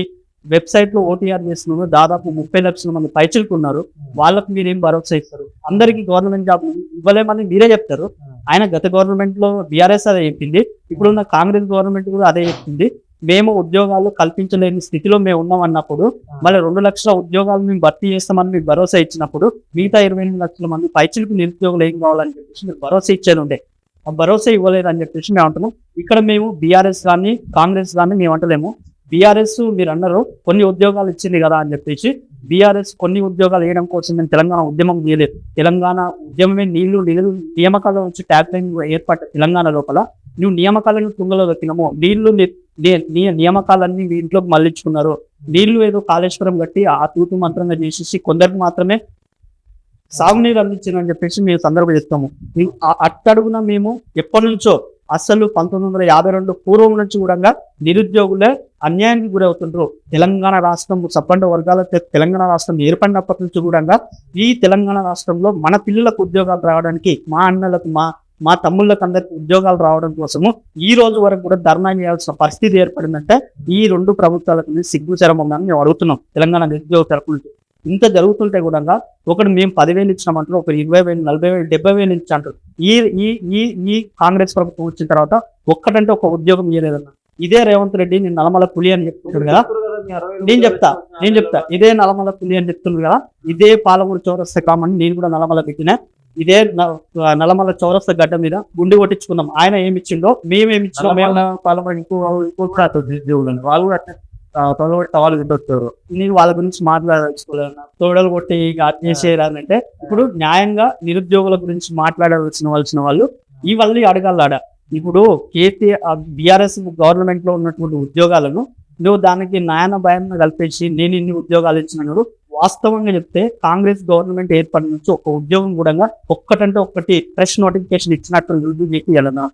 వెబ్సైట్ లో ఓటీఆర్ చేస్తున్నారు, దాదాపు 30 లక్షల మంది పైచిలుకున్నారు. వాళ్ళకు మీరేం భరోసా ఇస్తారు? అందరికి గవర్నమెంట్ జాబ్ ఇవ్వలేమని మీరే చెప్తారు. ఆయన గత గవర్నమెంట్ లో బీఆర్ఎస్ అదే చెప్పింది, ఇప్పుడున్న కాంగ్రెస్ గవర్నమెంట్ కూడా అదే చెప్పింది. మేము ఉద్యోగాలు కల్పించలేని స్థితిలో మేము ఉన్నాం అన్నప్పుడు మళ్ళీ 2 లక్షల ఉద్యోగాలు మేము భర్తీ చేస్తామని మీకు భరోసా ఇచ్చినప్పుడు మిగతా 28 లక్షల మంది పైచిలకు నిరుద్యోగులు ఏం కావాలని చెప్పేసి మీరు భరోసా ఇచ్చేది ఉండే. ఆ భరోసా ఇవ్వలేదు అని చెప్పేసి మేము అంటున్నాం. ఇక్కడ మేము బీఆర్ఎస్ కానీ కాంగ్రెస్ కానీ మేము అంటలేము. బీఆర్ఎస్ మీరు అన్నారు కొన్ని ఉద్యోగాలు ఇచ్చింది కదా అని చెప్పేసి, బీఆర్ఎస్ కొన్ని ఉద్యోగాలు వేయడం కోసం నేను తెలంగాణ ఉద్యమం చేయలేదు. తెలంగాణ ఉద్యమమే నీళ్లు నియామకాల నుంచి ట్యాగ్ లైన్ ఏర్పడ్డ తెలంగాణ లోపల నువ్వు నియామకాలను తుంగలో దక్కినాము, నీళ్లు నియామకాలన్నీ ఇంట్లోకి మళ్ళించుకున్నారు. నీళ్లు ఏదో కాళేశ్వరం కట్టి ఆ తూతు మంత్రంగా చేసేసి కొందరికి మాత్రమే సాగునీరు అందించారని చెప్పేసి మేము సందర్భం చేస్తాము. అట్టడుగున మేము ఎప్పటి నుంచో అసలు 1952 పూర్వం నుంచి కూడా నిరుద్యోగులే అన్యాయానికి గురవుతుంటారు. తెలంగాణ రాష్ట్రం సబ్బండ వర్గాల తెలంగాణ రాష్ట్రం ఏర్పడినప్పటి నుంచి కూడా ఈ తెలంగాణ రాష్ట్రంలో మన పిల్లలకు ఉద్యోగాలు రావడానికి, మా అన్నలకు మా తమ్ముళ్ళకు అందరికి ఉద్యోగాలు రావడం కోసము ఈ రోజు వరకు కూడా ధర్నా చేయాల్సిన పరిస్థితి ఏర్పడిందంటే ఈ 2 ప్రభుత్వాలకు సిగ్గు చరమని మేము అడుగుతున్నాం. తెలంగాణ నిరుద్యోగ తరపున ఇంత జరుగుతుంటే కూడా ఒకటి మేము 10,000 ఇచ్చినామంటారు, ఒకరు 20,000, 40,000, 70,000 ఇచ్చి అంటారు. ఈ కాంగ్రెస్ ప్రభుత్వం వచ్చిన తర్వాత ఒక్కటంటే ఒక ఉద్యోగం ఇవ్వలేదన్న. ఇదే రేవంత్ రెడ్డి నేను నల్లమల పులి అని చెప్తున్నాడు కదా, నేను చెప్తా ఇదే నల్లమల పులి అని చెప్తున్నాడు కదా, ఇదే పాలమూరు చౌరస్తా కామని నేను కూడా నల్లమల పెట్టినా, ఇదే నల్లమల చౌరస్తా గడ్డ మీద గుండి కొట్టించుకున్నాం. ఆయన ఏమి ఇచ్చిండో మేమేమిచ్చినాం. పాలమూరు ఇంకో వాళ్ళు కూడా వాళ్ళు తిట్టొచ్చారు. నేను వాళ్ళ గురించి మాట్లాడదలుచుకోలేను. తోడలు కొట్టి చేయాలంటే ఇప్పుడు న్యాయంగా నిరుద్యోగుల గురించి మాట్లాడవలసిన వాళ్ళు ఇవన్నీ అడగాలాడ. ఇప్పుడు బీఆర్ఎస్ గవర్నమెంట్ లో ఉన్నటువంటి ఉద్యోగాలను నువ్వు దానికి న్యాయ భయం కల్పించి నేను ఇన్ని ఉద్యోగాలు ఇచ్చినాడు. వాస్తవంగా చెప్తే కాంగ్రెస్ గవర్నమెంట్ ఏర్పడి నుంచి ఒక ఉద్యోగం కూడా ఒక్కటంటే ఒక్కటి ఫ్రెష్ నోటిఫికేషన్ ఇచ్చినట్టు మీకు వెళ్ళనా?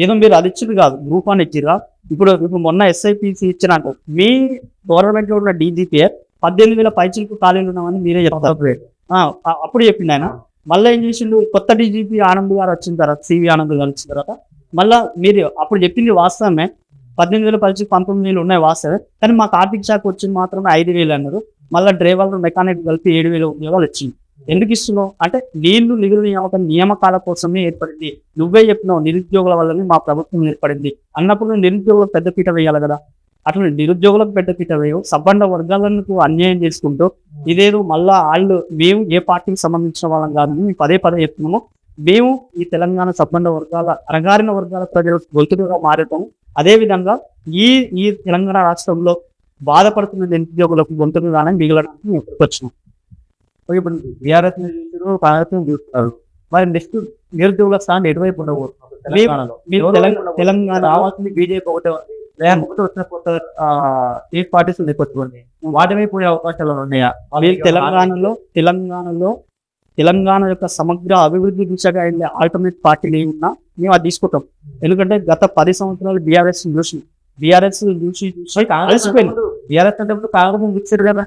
ఏదో మీరు అది ఇచ్చింది కాదు, గ్రూప్ అని ఇచ్చిరా. ఇప్పుడు మొన్న ఎస్ఐపిసి ఇచ్చినాక మీ గవర్నమెంట్ లో ఉన్న డీజీపీఏ 18,000 పైచిలకు ఖాళీలు ఉన్నామని మీరే చెప్తారు. అప్పుడు చెప్పింది ఆయన. మళ్ళీ ఏం చేసిండు, కొత్త డీజీపీ ఆనంద్ గారు వచ్చిన తర్వాత, సివి ఆనంద్ గారు వచ్చిన తర్వాత మళ్ళీ మీరు అప్పుడు చెప్పింది వాస్తవమే, 18,000 పైచిలకు 19,000 ఉన్నాయి వాస్తవే. కానీ మాకు ఆర్థిక శాఖ వచ్చింది మాత్రమే 5,000 అన్నారు. మళ్ళీ డ్రైవర్లు మెకానిక్ కలిపి 7,000 ఉద్యోగాలు వచ్చింది. ఎందుకు ఇస్తున్నావు అంటే నీళ్లు నిధులు నియామకాల కోసమే ఏర్పడింది. నువ్వే చెప్పినావు నిరుద్యోగుల వల్లనే మా ప్రభుత్వం ఏర్పడింది అన్నప్పుడు నిరుద్యోగులకు పెద్దపీట వేయాలి కదా. అట్లా నిరుద్యోగులకు పెద్దపీట వేయవు, సబ్బండ వర్గాలకు అన్యాయం చేసుకుంటూ ఇదేదో మళ్ళా వాళ్ళు మేము ఏ పార్టీకి సంబంధించిన వాళ్ళం కాదు, మేము పదే చెప్తున్నాము. మేము ఈ తెలంగాణ సబ్బండ వర్గాల అణగారిన వర్గాల ప్రజలు గొంతుగా మారుతాము. అదేవిధంగా ఈ తెలంగాణ రాష్ట్రంలో బాధపడుతున్న నిరుద్యోగులకు గొంతుగానే మిగలడానికి మేము వచ్చినాం. ఇప్పుడు బీఆర్ఎస్ చూస్తారు, మరి నెక్స్ట్ నిరుద్యోగుల స్థానం ఎటువైపు ఉండబోతున్నారు? తెలంగాణ రావాల్సింది బీజేపీ ఒకటే వచ్చిన కొత్త స్టేట్ పార్టీస్ లేకపోతే వాటిపై పోయే అవకాశాలు ఉన్నాయా? తెలంగాణ యొక్క సమగ్ర అభివృద్ధి దిశగా వెళ్ళే ఆల్టర్నేట్ పార్టీలు ఏమున్నా మేము అది తీసుకుంటాం. ఎందుకంటే గత 10 సంవత్సరాలు బీఆర్ఎస్ చూసి అలసిపోయింది. బీఆర్ఎస్ అంటే కాంగ్రెస్ మిక్సర్ కదా,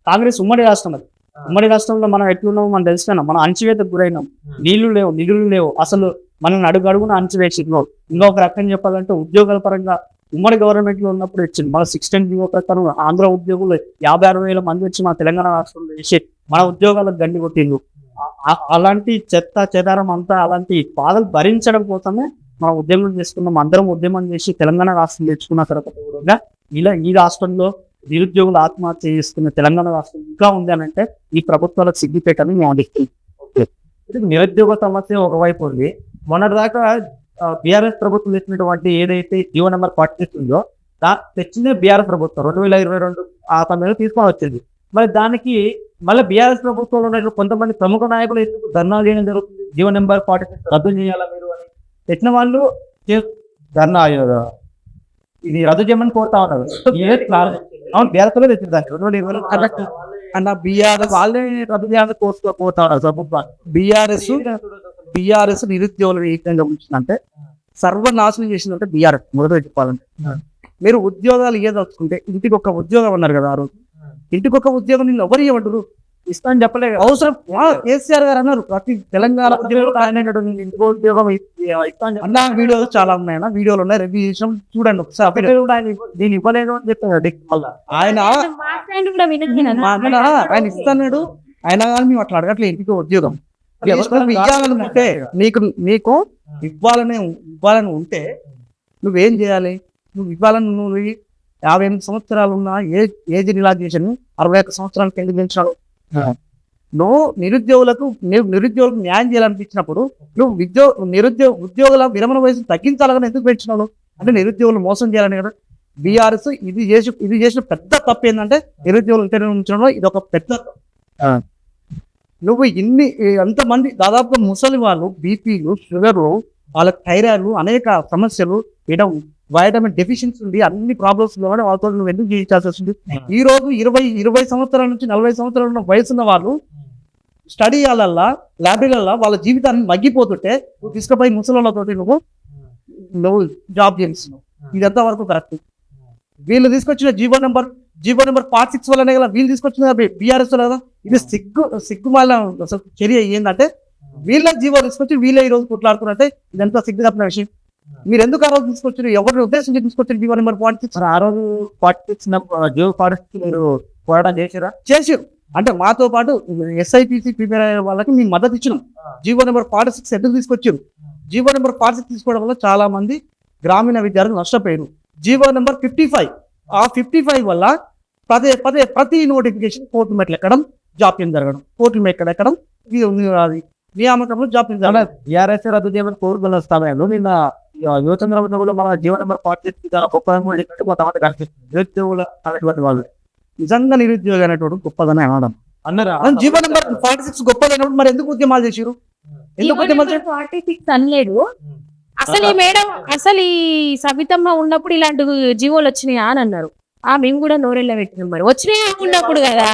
కాంగ్రెస్ ఉమ్మడి రాష్ట్రం అది. ఉమ్మడి రాష్ట్రంలో మనం ఎట్లున్నామో మనం తెలుసుకున్నాం, మనం అంచువేతకు గురైనాం. నీళ్లు లేవు, నిధులు లేవు, అసలు మనం అడుగున అంచువేసిందో. ఇంకొక రకంగా చెప్పాలంటే ఉద్యోగాల పరంగా ఉమ్మడి గవర్నమెంట్ లో ఉన్నప్పుడు ఇచ్చింది మన 16 జీవో ప్రకారం ఆంధ్ర ఉద్యోగులు 56,000 మంది వచ్చి మన తెలంగాణ రాష్ట్రంలో వేసి మన ఉద్యోగాలకు గండి కొట్టిండు. అలాంటి చెత్త చెదారం అంతా అలాంటి బాధలు భరించడం కోసమే మనం ఉద్యమం చేసుకున్నాం. అందరం ఉద్యమం చేసి తెలంగాణ రాష్ట్రం తెచ్చుకున్న తర్వాత కూడా ఇలా ఈ రాష్ట్రంలో నిరుద్యోగులు ఆత్మహత్య చేసుకున్న తెలంగాణ రాష్ట్రం ఇంకా ఉంది అని అంటే ఈ ప్రభుత్వాలకు సిగ్గిపెట్టని మేము అడిగిస్తుంది. నిరుద్యోగ సమస్య ఒకవైపు ఉంది. మొన్నటిదాకా బీఆర్ఎస్ ప్రభుత్వం తెచ్చినటువంటి ఏదైతే జీవో నెంబర్ 46 ఉందో తెచ్చిందే బీఆర్ఎస్ ప్రభుత్వం 2022 ఆ సమయంలో తీసుకొని వచ్చింది. మరి దానికి మళ్ళీ బీఆర్ఎస్ ప్రభుత్వంలో ఉన్న కొంతమంది ప్రముఖ నాయకులు ఎందుకు ధర్నా చేయడం జరుగుతుంది, జీవో నెంబర్ 46 రద్దు చేయాలా మీరు అని తెచ్చిన వాళ్ళు ధర్నా ఇది రద్దు చేయమని కోరుతా ఉన్నారు. అవును, బీఆర్ఎస్ లో తెచ్చింది దాన్ని 2020 అన్న బీఆర్ఎస్ వాళ్ళే రద్దు చేయాలని కోరుతా ఉన్నారు ప్రభుత్వాన్ని. బీఆర్ఎస్ నిరుద్యోగులు ఏ విధంగా ఉంచిందంటే సర్వనాశనం చేసిందంటే బీఆర్ఎస్. మొదట చెప్పాలంటే మీరు ఉద్యోగాలు ఏదలుచుకుంటే ఇంటికి ఒక ఉద్యోగం అన్నారు కదా ఆ రోజు, ఇంటికి ఒక ఉద్యోగం నిన్ను ఎవరు ఇవ్వడు ఇస్తాను చెప్పలే అవసరం. కేసీఆర్ గారు అన్నారు ప్రతి తెలంగాణ ఉద్యోగం ఇస్తాను అన్న వీడియోలు చాలా ఉన్నాయన్న, వీడియోలు ఉన్నాయి, రివ్యూ చేసినాం చూడండి ఒకసారి. దీన్ని ఇవ్వలేదు అని చెప్పాడు ఆయన ఆయన ఇస్తున్నాడు. అయినా కానీ మేము అట్లా అడగట్లేదు ఇంటికి ఉద్యోగం ఇవ్వాలనుకుంటే నీకు ఇవ్వాలని ఉంటే నువ్వేం చేయాలి? నువ్వు ఇవ్వాలని నువ్వు 58 సంవత్సరాలు ఉన్న ఏజ్ రిలాక్సేషన్ 61 సంవత్సరాలకు ఎందుకు పెంచావు? నువ్వు నిరుద్యోగులకు న్యాయం చేయాలనిపించినప్పుడు నువ్వు ఉద్యోగుల విరమణ వయసు తగ్గించాలని ఎందుకు పెంచినావు? అంటే నిరుద్యోగులు మోసం చేయాలని కదా. బీఆర్ఎస్ ఇది చేసిన పెద్ద తప్పు ఏంటంటే నిరుద్యోగులు ఇంటర్ ఉంచడంలో ఇది ఒక పెద్ద. నువ్వు ఎంతమంది దాదాపుగా ముసలి వాళ్ళు బీపీలు, షుగర్లు, వాళ్ళకి థైరాయిడ్లు, అనేక సమస్యలు, వైటమిన్ డెఫిషియన్సీ ఉంది, అన్ని ప్రాబ్లమ్స్ లో వాళ్ళతో నువ్వు ఎందుకు చేయించాల్సి వస్తుంది? ఈ రోజు 20 సంవత్సరాల నుంచి 40 సంవత్సరాల ఉన్న వయసున్న వాళ్ళు స్టడీ హాలల్లా, లైబ్రరీలల్లా వాళ్ళ జీవితాన్ని మగ్గిపోతుంటే నువ్వు తీసుకుపోయి ముసలితో నువ్వు జాబ్ చేస్తున్నావు. ఇదంతా వరకు కరెక్ట్. వీళ్ళు తీసుకొచ్చిన జీవో నెంబర్ 46 వల్లనే కదా వీళ్ళు తీసుకొచ్చిన బీఆర్ఎస్ కదా. ఇది సిగ్గుమాల చర్య ఏంటంటే వీళ్ళ జీవో తీసుకొచ్చి వీళ్ళే ఈ రోజు కొట్లాడుతున్నట్టే. ఇదంతా సిగ్గు తప్పిన విషయం. మీరు ఎందుకు ఆ రోజు తీసుకొచ్చారు? ఎవరిని ఉద్దేశించి తీసుకొచ్చారు జీవో నెంబర్ 46? ఆ రోజు 46 జీవో 46 మీరు పోరాటం చేసారు అంటే మాతో పాటు SIPC ప్రిపేర్ అయ్యే వాళ్ళకి మేము మద్దతు ఇచ్చినాం. జీవో నెంబర్ 46 ఎందుకు తీసుకొచ్చారు? జీవో నెంబర్ 46 తీసుకోవడం వల్ల చాలా మంది గ్రామీణ విద్యార్థులు నష్టపోయారు. జీవో నెంబర్ 55 ఆ 55 వల్ల ప్రతి నోటిఫికేషన్ కోర్టు మెట్లు ఎక్కడం, జాప్యం జరగడం, కోర్టు మెట్లు ఎక్కడం, నియామకంలో జాప్యం జరగడం. బీఆర్ఎస్ రద్దు చేయమని కోరుకున్న సమయంలో నిన్న యువచంద్ర మన జీవో నెంబర్ 46 కొంతమంది కనిపిస్తుంది నిరుద్యోగులు అనేటువంటి వాళ్ళు. నిజంగా నిరుద్యోగ అనేటువంటి గొప్పదని అనడం అన్నారా? జీవో నెంబర్ 46 గొప్పదైనప్పుడు మరి ఎందుకు ఉద్యమాలు చేసారు? ఎందుకు ఉద్యమాలు 46 అనలేదు అసలు. ఈ మేడం అసలు ఈ సబితమ్మ ఉన్నప్పుడు ఇలాంటి జీవోలు వచ్చినాయా అని అన్నారు. మేము కూడా నోరెళ్ళ పెట్టినాం. మరి వచ్చినాయి ఉన్నప్పుడు కదా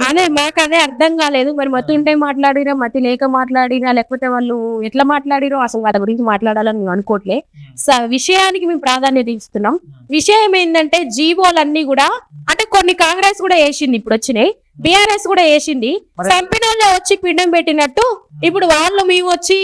అదే మాకు అదే అర్థం కాలేదు. మరి మతి ఉంటే మాట్లాడినా, మతి లేక మాట్లాడినా, లేకపోతే వాళ్ళు ఎట్లా మాట్లాడిరో అసలు వాళ్ళ గురించి మాట్లాడాలని మేము అనుకోవట్లే. విషయానికి మేము ప్రాధాన్యత ఇస్తున్నాం. విషయం ఏంటంటే జీవోలన్నీ కూడా అంటే కొన్ని కాంగ్రెస్ కూడా వేసింది, ఇప్పుడు వచ్చినాయి బీఆర్ఎస్ కూడా వేసింది. కంపెనీల్లో వచ్చి పిండం పెట్టినట్టు ఇప్పుడు వాళ్ళు మేము వచ్చి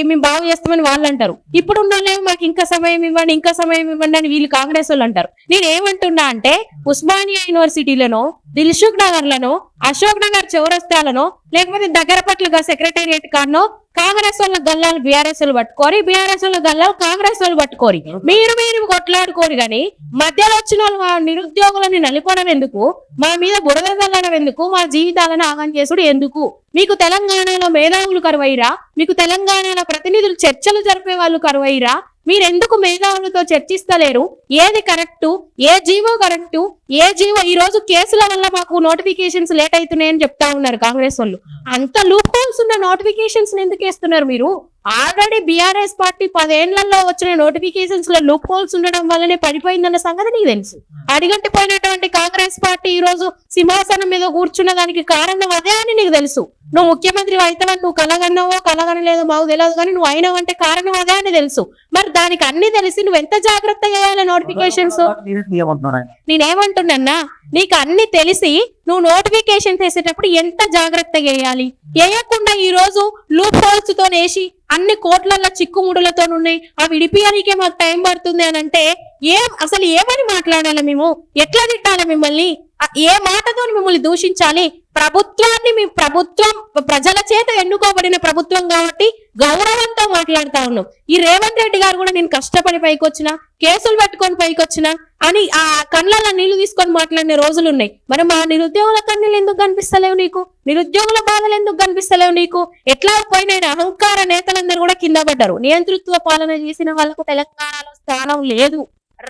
మేము బాగు చేస్తామని వాళ్ళు అంటారు. ఇప్పుడు ఉన్న మాకు ఇంకా సమయం ఇవ్వండి అని వీళ్ళు కాంగ్రెస్ వాళ్ళు అంటారు. నేను ఏమంటున్నా అంటే ఉస్మానియా యూనివర్సిటీలను, దిల్సుఖ్ నగర్ లను, అశోక్ నగర్ చౌరస్తాలను, లేకపోతే దగ్గరపట్ల సెక్రటేరియట్ కానో కాంగ్రెస్ వాళ్ళ గల్లాలు బీఆర్ఎస్ వాళ్ళు పట్టుకోరి, బీఆర్ఎస్ వాళ్ళ గల్లాలు కాంగ్రెస్ వాళ్ళు పట్టుకోరి. మీరు కొట్లాడుకోరు కానీ మధ్యలో వచ్చిన వాళ్ళు నిరుద్యోగులని నలిపడం ఎందుకు? మా మీద బురద చల్లడం ఎందుకు? మా జీవితాలను ఆగం చేసుడు ఎందుకు? మీకు తెలంగాణలో మేధావులు కరువైరా? మీకు తెలంగాణలో ప్రతినిధులు చర్చలు జరిపే వాళ్ళు కరువైరా? మీరెందుకు మేధావులతో చర్చిస్తలేరు? ఏది కరెక్టు, ఏ జీవో కరెక్టు, ఏ జీవో? ఈ రోజు కేసుల వల్ల మాకు నోటిఫికేషన్స్ లేట్ అవుతున్నాయని చెప్తా ఉన్నారు కాంగ్రెస్ వాళ్ళు. అంత లూప్ హోల్స్ ఉన్న నోటిఫికేషన్స్ ఎందుకు వేస్తున్నారు మీరు? ఆల్రెడీ బీఆర్ఎస్ పార్టీ 10 ఏళ్లలో వచ్చిన నోటిఫికేషన్స్ లో లూప్ హోల్స్ ఉండడం వల్లనే పడిపోయిందన్న సంగతి నీకు తెలుసు. అడిగట్టిపోయినటువంటి కాంగ్రెస్ పార్టీ ఈ రోజు సింహాసనం మీద కూర్చున్న దానికి కారణం అదే అని నీకు తెలుసు. నువ్వు ముఖ్యమంత్రి అయితవని నువ్వు కలగనలేదో మాకు తెలియదు, కానీ నువ్వు అయినావంటే కారణం అదే అని తెలుసు. మరి దానికి అన్ని తెలిసి నువ్వు ఎంత జాగ్రత్తగా చేయాలి నోటిఫికేషన్స్? నేనేమంటున్నా, నీకు అన్ని తెలిసి నువ్వు నోటిఫికేషన్ చేసేటప్పుడు ఎంత జాగ్రత్తగా చేయాలి. వేయకుండా ఈ రోజు లూప్ హోల్స్ తో వేసి అన్ని కోట్లల్లో చిక్కుముడులతో ఉన్నాయి, అవి విడిపియడానికే మాకు టైం పడుతుంది అని అంటే అసలు ఏమని మాట్లాడాలి మేము? ఎట్లా తిట్టాలి మిమ్మల్ని? ఏ మాటతో మిమ్మల్ని దూషించాలి? ప్రభుత్వం ప్రజల చేత ఎన్నుకోబడిన ప్రభుత్వం కాబట్టి గౌరవంతో మాట్లాడుతా ఉన్నాం. ఈ రేవంత్ రెడ్డి గారు కూడా నేను కష్టపడి పైకొచ్చినా, కేసులు పెట్టుకొని పైకొచ్చినా అని ఆ కళ్ళల్లో నీళ్లు తీసుకొని మాట్లాడిన రోజులు ఉన్నాయి. మరి మా నిరుద్యోగుల కన్నీళ్ళు ఎందుకు కనిపిస్తలేవు నీకు? నిరుద్యోగుల బాధలు ఎందుకు కనిపిస్తలేవు నీకు? ఎట్లా పోయిన అహంకార నేతలందరూ కూడా కింద పడ్డారు. నియంతృత్వ పాలన చేసిన వాళ్ళకు తెలంగాణలో స్థానం లేదు,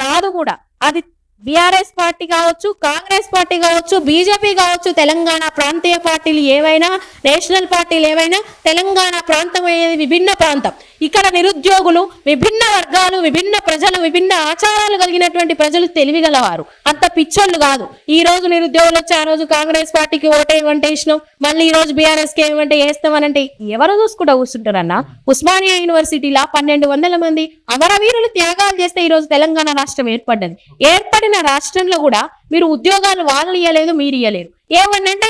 రాదు కూడా. అది బీఆర్ఎస్ పార్టీ కావచ్చు, కాంగ్రెస్ పార్టీ కావచ్చు, బీజేపీ కావచ్చు, తెలంగాణ ప్రాంతీయ పార్టీలు ఏవైనా, నేషనల్ పార్టీలు ఏవైనా, తెలంగాణ ప్రాంతం అనేది విభిన్న ప్రాంతం. ఇక్కడ నిరుద్యోగులు విభిన్న వర్గాలు, విభిన్న ప్రజలు, విభిన్న ఆచారాలు కలిగినటువంటి ప్రజలు తెలివిగలవారు, అంత పిచ్చోళ్ళు కాదు. ఈ రోజు నిరుద్యోగులు వచ్చి ఆ రోజు కాంగ్రెస్ పార్టీకి ఓటేయమంటే ఇష్టం, మళ్ళీ ఈ రోజు బీఆర్ఎస్ కి ఏమంటే వేస్తామనంటే ఎవరు చూసుకుంటా కూర్చుంటారన్నా? ఉస్మానియా యూనివర్సిటీలో 1200 మంది అమరవీరులు త్యాగాలు చేస్తే ఈ రోజు తెలంగాణ రాష్ట్రం ఏర్పడ్డది. ఏర్పడిన రాష్ట్రంలో కూడా మీరు ఉద్యోగాలు వాళ్ళు ఇయ్యలేదు, మీరు ఇయ్యలేరు. ఏమన్నంటే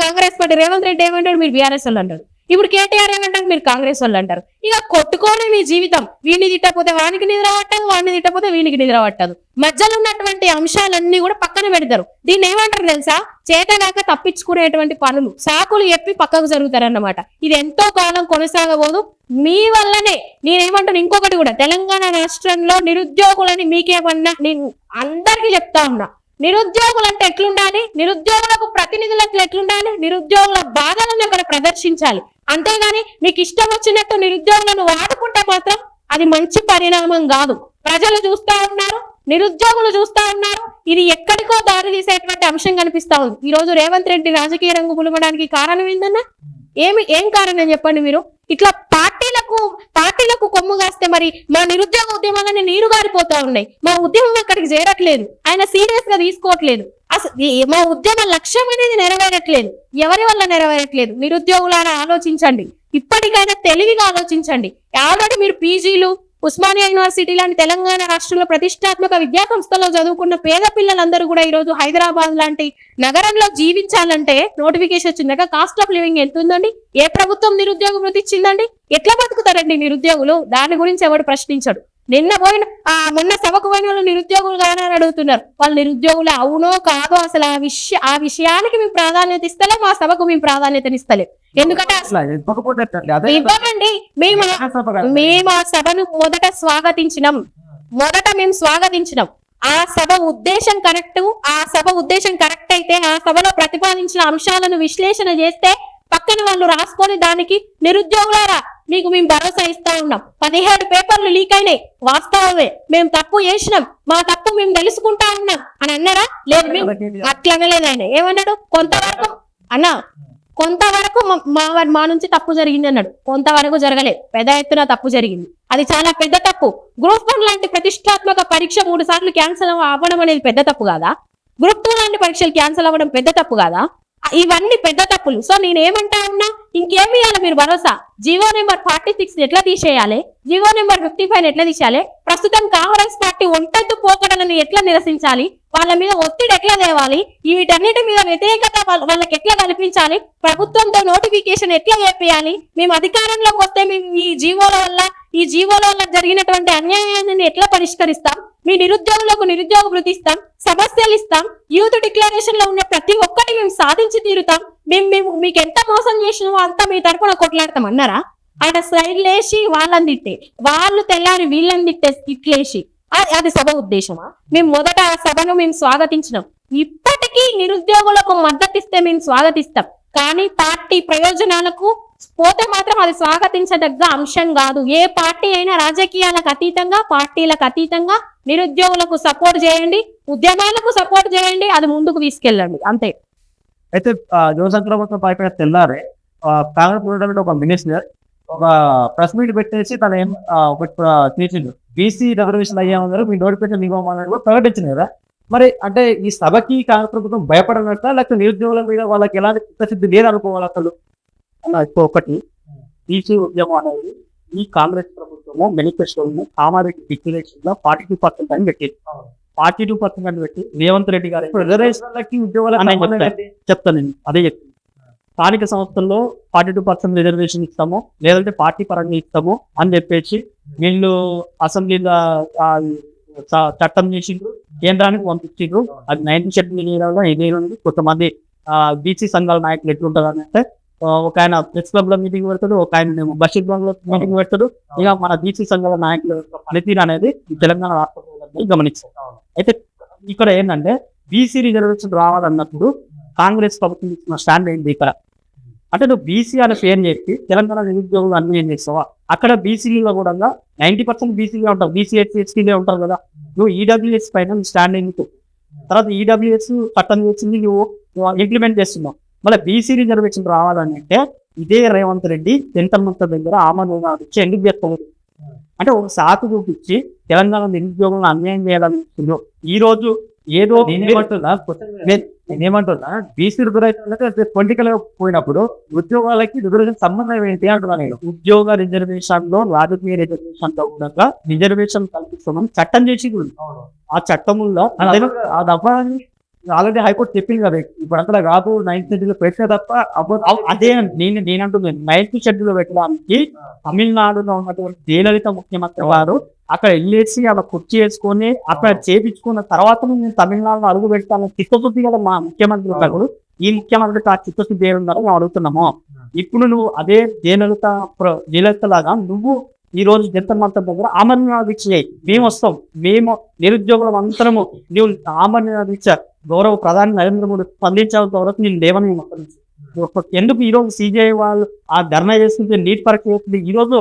కాంగ్రెస్ పార్టీ రేవంత్ రెడ్డి ఏమంటాడు, మీరు బీఆర్ఎస్ వాళ్ళు అంటారు. ఇప్పుడు కేటీఆర్ ఏమంటారు, మీరు కాంగ్రెస్ వాళ్ళు అంటారు. ఇక కొట్టుకోనే మీ జీవితం. వీడిని తిట్టకపోతే వానికి నిద్ర పట్టదు, వాడిని తిట్టకపోతే వీనికి నిద్ర పట్టదు. మధ్యలో ఉన్నటువంటి అంశాలన్నీ కూడా పక్కన పెడతారు. దీన్ని ఏమంటారు తెలుసా? చేతగాక తప్పించుకునేటువంటి పనులు, సాకులు చెప్పి పక్కకు జరుగుతారన్నమాట. ఇది ఎంతో కాలం కొనసాగబోదు. మీ వల్లనే నేనేమంటాను, ఇంకొకటి కూడా, తెలంగాణ రాష్ట్రంలో నిరుద్యోగులని మీకేమన్నా నేను అందరికీ చెప్తా ఉన్నా, నిరుద్యోగులు అంటే ఎట్లుండాలి, నిరుద్యోగులకు ప్రతినిధులకు ఎట్లుండాలి, నిరుద్యోగుల బాధలను అక్కడ ప్రదర్శించాలి. అంతేగాని మీకు ఇష్టం వచ్చినట్టు నిరుద్యోగులను వాడుకుంటే మాత్రం అది మంచి పరిణామం కాదు. ప్రజలు చూస్తా ఉన్నారు, నిరుద్యోగులు చూస్తా ఉన్నారు. ఇది ఎక్కడికో దారి తీసేటువంటి అంశం కనిపిస్తా ఉంది. ఈ రోజు రేవంత్ రెడ్డి రాజకీయ రంగు పులమడానికి కారణం ఏందన్నా? ఏం కారణం చెప్పండి మీరు? ఇట్లా పార్టీలకు కొమ్ము కాస్తే మరి మా నిరుద్యోగ ఉద్యమాలన్నీ నీరు గారిపోతా ఉన్నాయి. మా ఉద్యమం అక్కడికి చేరట్లేదు, ఆయన సీరియస్ గా తీసుకోవట్లేదు. అసలు మా ఉద్యమ లక్ష్యం అనేది నెరవేరట్లేదు. ఎవరి వల్ల నెరవేరట్లేదు? నిరుద్యోగులారా ఆలోచించండి, ఇప్పటికైనా తెలివిగా ఆలోచించండి. ఆల్రెడీ మీరు పీజీలు, ఉస్మానియా యూనివర్సిటీ లాంటి తెలంగాణ రాష్ట్రంలో ప్రతిష్టాత్మక విద్యా సంస్థలో చదువుకున్న పేద పిల్లలందరూ కూడా ఈ రోజు హైదరాబాద్ లాంటి నగరంలో జీవించాలంటే నోటిఫికేషన్ వచ్చిందాక కాస్ట్ ఆఫ్ లివింగ్ ఎంత ఉందండి? ఏ ప్రభుత్వం నిరుద్యోగ వృత్తి ఇచ్చిందండి? ఎట్లా బతుకుతారండి నిరుద్యోగులు? దాని గురించి ఎవడు ప్రశ్నించడు. మొన్న సభకు పోయిన వాళ్ళు నిరుద్యోగులు కానీ అడుగుతున్నారు. వాళ్ళు నిరుద్యోగులు అవునో కాదో అసలు ఆ విషయానికి మేము ప్రాధాన్యత ఇస్తలేం, మా సభకు మేము ప్రాధాన్యతనిస్తలేం. ఎందుకంటే ఇవ్వమండి. మేము ఆ సభను మొదట మేము స్వాగతించినాం. ఆ సభ ఉద్దేశం కరెక్ట్ అయితే ఆ సభలో ప్రతిపాదించిన అంశాలను విశ్లేషణ చేస్తే పక్కన వాళ్ళు రాసుకొని దానికి నిరుద్యోగులారా మీకు మేము భరోసా ఇస్తా ఉన్నాం, 17 పేపర్లు లీక్ అయినాయి, వాస్తవమే, మేము తప్పు చేసినాం, మా తప్పు మేము తెలుసుకుంటా ఉన్నాం అని అన్నారా? లేదు, మేము అట్లా అనలేదు. ఆయన ఏమన్నాడు? కొంతవరకు మా నుంచి తప్పు జరిగింది అన్నాడు. కొంతవరకు జరగలేదు, పెద్ద ఎత్తున తప్పు జరిగింది. అది చాలా పెద్ద తప్పు. గ్రూప్ 1 లాంటి ప్రతిష్టాత్మక పరీక్ష 3 సార్లు క్యాన్సిల్ అవ్వడం అనేది పెద్ద తప్పు కాదా? గ్రూప్ 2 లాంటి పరీక్షలు క్యాన్సిల్ అవ్వడం పెద్ద తప్పు కాదా? ఇవన్నీ పెద్ద తప్పులు. సో నేనేమంటా ఉన్నా, ఇంకేమి ఇవ్వాలి మీరు భరోసా? జీవో నెంబర్ 46 ఎట్లా తీసేయాలి, జీవో నెంబర్ 55 ఎట్లా తీసేయాలి, ప్రస్తుతం కాంగ్రెస్ పార్టీ ఒంటెత్తు పోకడలను ఎట్లా నిరసించాలి, వాళ్ళ మీద ఒత్తిడి ఎట్లా తేవాలి, వీటన్నిటి మీద వ్యతిరేకత వాళ్ళకి ఎట్లా కల్పించాలి, ప్రభుత్వంతో నోటిఫికేషన్ ఎట్లా చేయాలి, మేము అధికారంలోకి వస్తే మేము ఈ జీవోల వల్ల జరిగినటువంటి అన్యాయాన్ని ఎట్లా పరిష్కరిస్తాం, మీ నిరుద్యోగులకు నిరుద్యోగ వృత్తి ఇస్తాం, సమస్యలు ఇస్తాం, యూత్ డిక్లరేషన్ లో ఉన్న ప్రతి ఒక్కటి మేము సాధించి తీరుతాం, మేము మీకు ఎంత మోసం చేసినామో అంతా మీ తరపున కొట్లాడతాం అన్నారా? ఆడ స్లైడ్లు వేసి వాళ్ళని తిట్టే, వాళ్ళు తెల్లారి వీళ్ళని తిట్లేసి అది సభ ఉద్దేశమా? మేము మొదట ఆ సభను మేము స్వాగతించినాం. ఇప్పటికీ నిరుద్యోగులకు మద్దతు ఇస్తే మేము స్వాగతిస్తాం, కానీ పార్టీ ప్రయోజనాలకు పోతే మాత్రం అది స్వాగతించదగ్గ అంశం కాదు. ఏ పార్టీ అయినా రాజకీయాలకు అతీతంగా, పార్టీలకు అతీతంగా నిరుద్యోగులకు సపోర్ట్ చేయండి, ఉద్యమాలకు సపోర్ట్ చేయండి, అది ముందుకు తీసుకెళ్ళండి, అంతే. అయితే యువ సంక్రమణ పార్టీ తెల్లారే కాంగ్రెస్ ఒక మినిస్టర్ ఒక ప్రెస్ మీట్ పెట్టేసి తను ఏం చేసిండు, బీసీ రిజర్వేషన్ అయ్యేందరూ మీ నోటిఫికేషన్ ఇవ్వమని కూడా ప్రకటించింది కదా. మరి అంటే ఈ సభకి కాంగ్రెస్ ప్రభుత్వం భయపడనట్ట, లేకపోతే నిరుద్యోగుల మీద వాళ్ళకి ఎలాంటి చిత్తశుద్ధి లేదనుకోవాలి అసలు? ఒకటి, బీసీ ఉద్యమం అనేది ఈ కాంగ్రెస్ ప్రభుత్వము మేనిఫెస్టోను కామారెడ్డి డిక్లరేషన్ లో 42% అని పెట్టింది. 42% అని పెట్టి రేవంత్ రెడ్డి గారు రిజర్వేషన్లకి ఉద్యోగాలు చెప్తాను నేను అదే చెప్తాను. స్థానిక సంస్థల్లో 42% రిజర్వేషన్ ఇస్తాము, లేదంటే పార్టీ పరంగా ఇస్తాము అని చెప్పేసి వీళ్ళు అసెంబ్లీలో చట్టం చేసిండ్రు, కేంద్రానికి పంపించిండ్రు. అది 90 షెడ్యూల్ ఇదే ఉంది. కొంతమంది బీసీ సంఘాల నాయకులు ఎట్లుంటారు అని అంటే, ఒక ఆయన ప్రెస్ క్లబ్ లో మీటింగ్ పెడతాడు, ఒక ఆయన బషీర్ బాగ్ లో మీటింగ్ పెడతాడు. ఇక మన బీసీ సంఘాల నాయకుల పనితీరు అనేది ఈ తెలంగాణ రాష్ట్ర ప్రజలందరూ గమనిస్తారు. అయితే ఇక్కడ ఏంటంటే బీసీ రిజర్వేషన్ రావాలన్నప్పుడు కాంగ్రెస్ ప్రభుత్వం ఇచ్చిన స్టాండ్ ఏంటి ఇక్కడ అంటే, నువ్వు బీసీ అనే పేరు చెప్పి తెలంగాణ నిరుద్యోగులు అన్ని ఏం చేస్తావా? అక్కడ బీసీలో కూడా 90% బీసీగా ఉంటావు, బీసీ ఎస్సీలే ఉంటారు కదా. నువ్వు ఈడబ్ల్యూఎస్ పైన స్టాండ్ ఎందుకు? తర్వాత ఈడబ్ల్యూఎస్ చట్టం చేసింది నువ్వు ఇంప్లిమెంట్ చేస్తున్నావు. మళ్ళీ బీసీ రిజర్వేషన్ రావాలని అంటే ఇదే రేవంత్ రెడ్డి సెంట్రల్ మంత్రి దగ్గర ఆమోదం ఇచ్చి ఎందుకు చేస్తాడు అంటే, ఒక సాకు చూపించి తెలంగాణ నిరుద్యోగులను అన్యాయం చేయాలని ఈ రోజు ఏదో నేనేమంటున్నా బీసీ రిజర్వేషన్ పొలిటికల్ గా పోయినప్పుడు ఉద్యోగాలకి రిజర్వేషన్ సంబంధం ఏంటి అంటున్నా నేను. ఉద్యోగ రిజర్వేషన్ లో రాజకీయ రిజర్వేషన్ లో కూడా రిజర్వేషన్ కల్పిస్తామని చట్టం చేసి ఆ చట్టంలో ఆ దఫాన్ని ఆల్రెడీ హైకోర్టు చెప్పింది కదా. ఇప్పుడు అంతా కాదు 9th షెడ్యూల్ పెట్టే తప్ప అదే నేనంటున్నాను. 9th షెడ్యూల్ పెట్టడానికి తమిళనాడులో ఉన్నటువంటి జయలలిత ముఖ్యమంత్రి వారు అక్కడ వెళ్ళేసి అలా కుర్చీ వేసుకొని అక్కడ చేపించుకున్న తర్వాత నేను తమిళనాడులో అడుగు పెడతాను చిత్తశుద్ధి కదా మా ముఖ్యమంత్రి గారు. ఈ ముఖ్యమంత్రికి ఆ చిత్తశుద్ధి ఏమున్నారో మేము అడుగుతున్నాము. ఇప్పుడు నువ్వు అదే జయలలిత లాగా నువ్వు ఈ రోజు జంతర్ మంతర్ దగ్గర ఆమరణ దీక్ష చేయి, మేము వస్తాం, మేము నిరుద్యోగులం అందరము నువ్వు ఆమరణ దీక్ష గౌరవ ప్రధాని నరేంద్ర మోడీ స్పందించాల్సిన వరకు నేను లేవని ఎందుకు ఈ రోజు సిజేఐ వాళ్ళు ఆ ధర్నా చేస్తుంటే నీట్ పరీక్ష చేస్తుంది. ఈ రోజు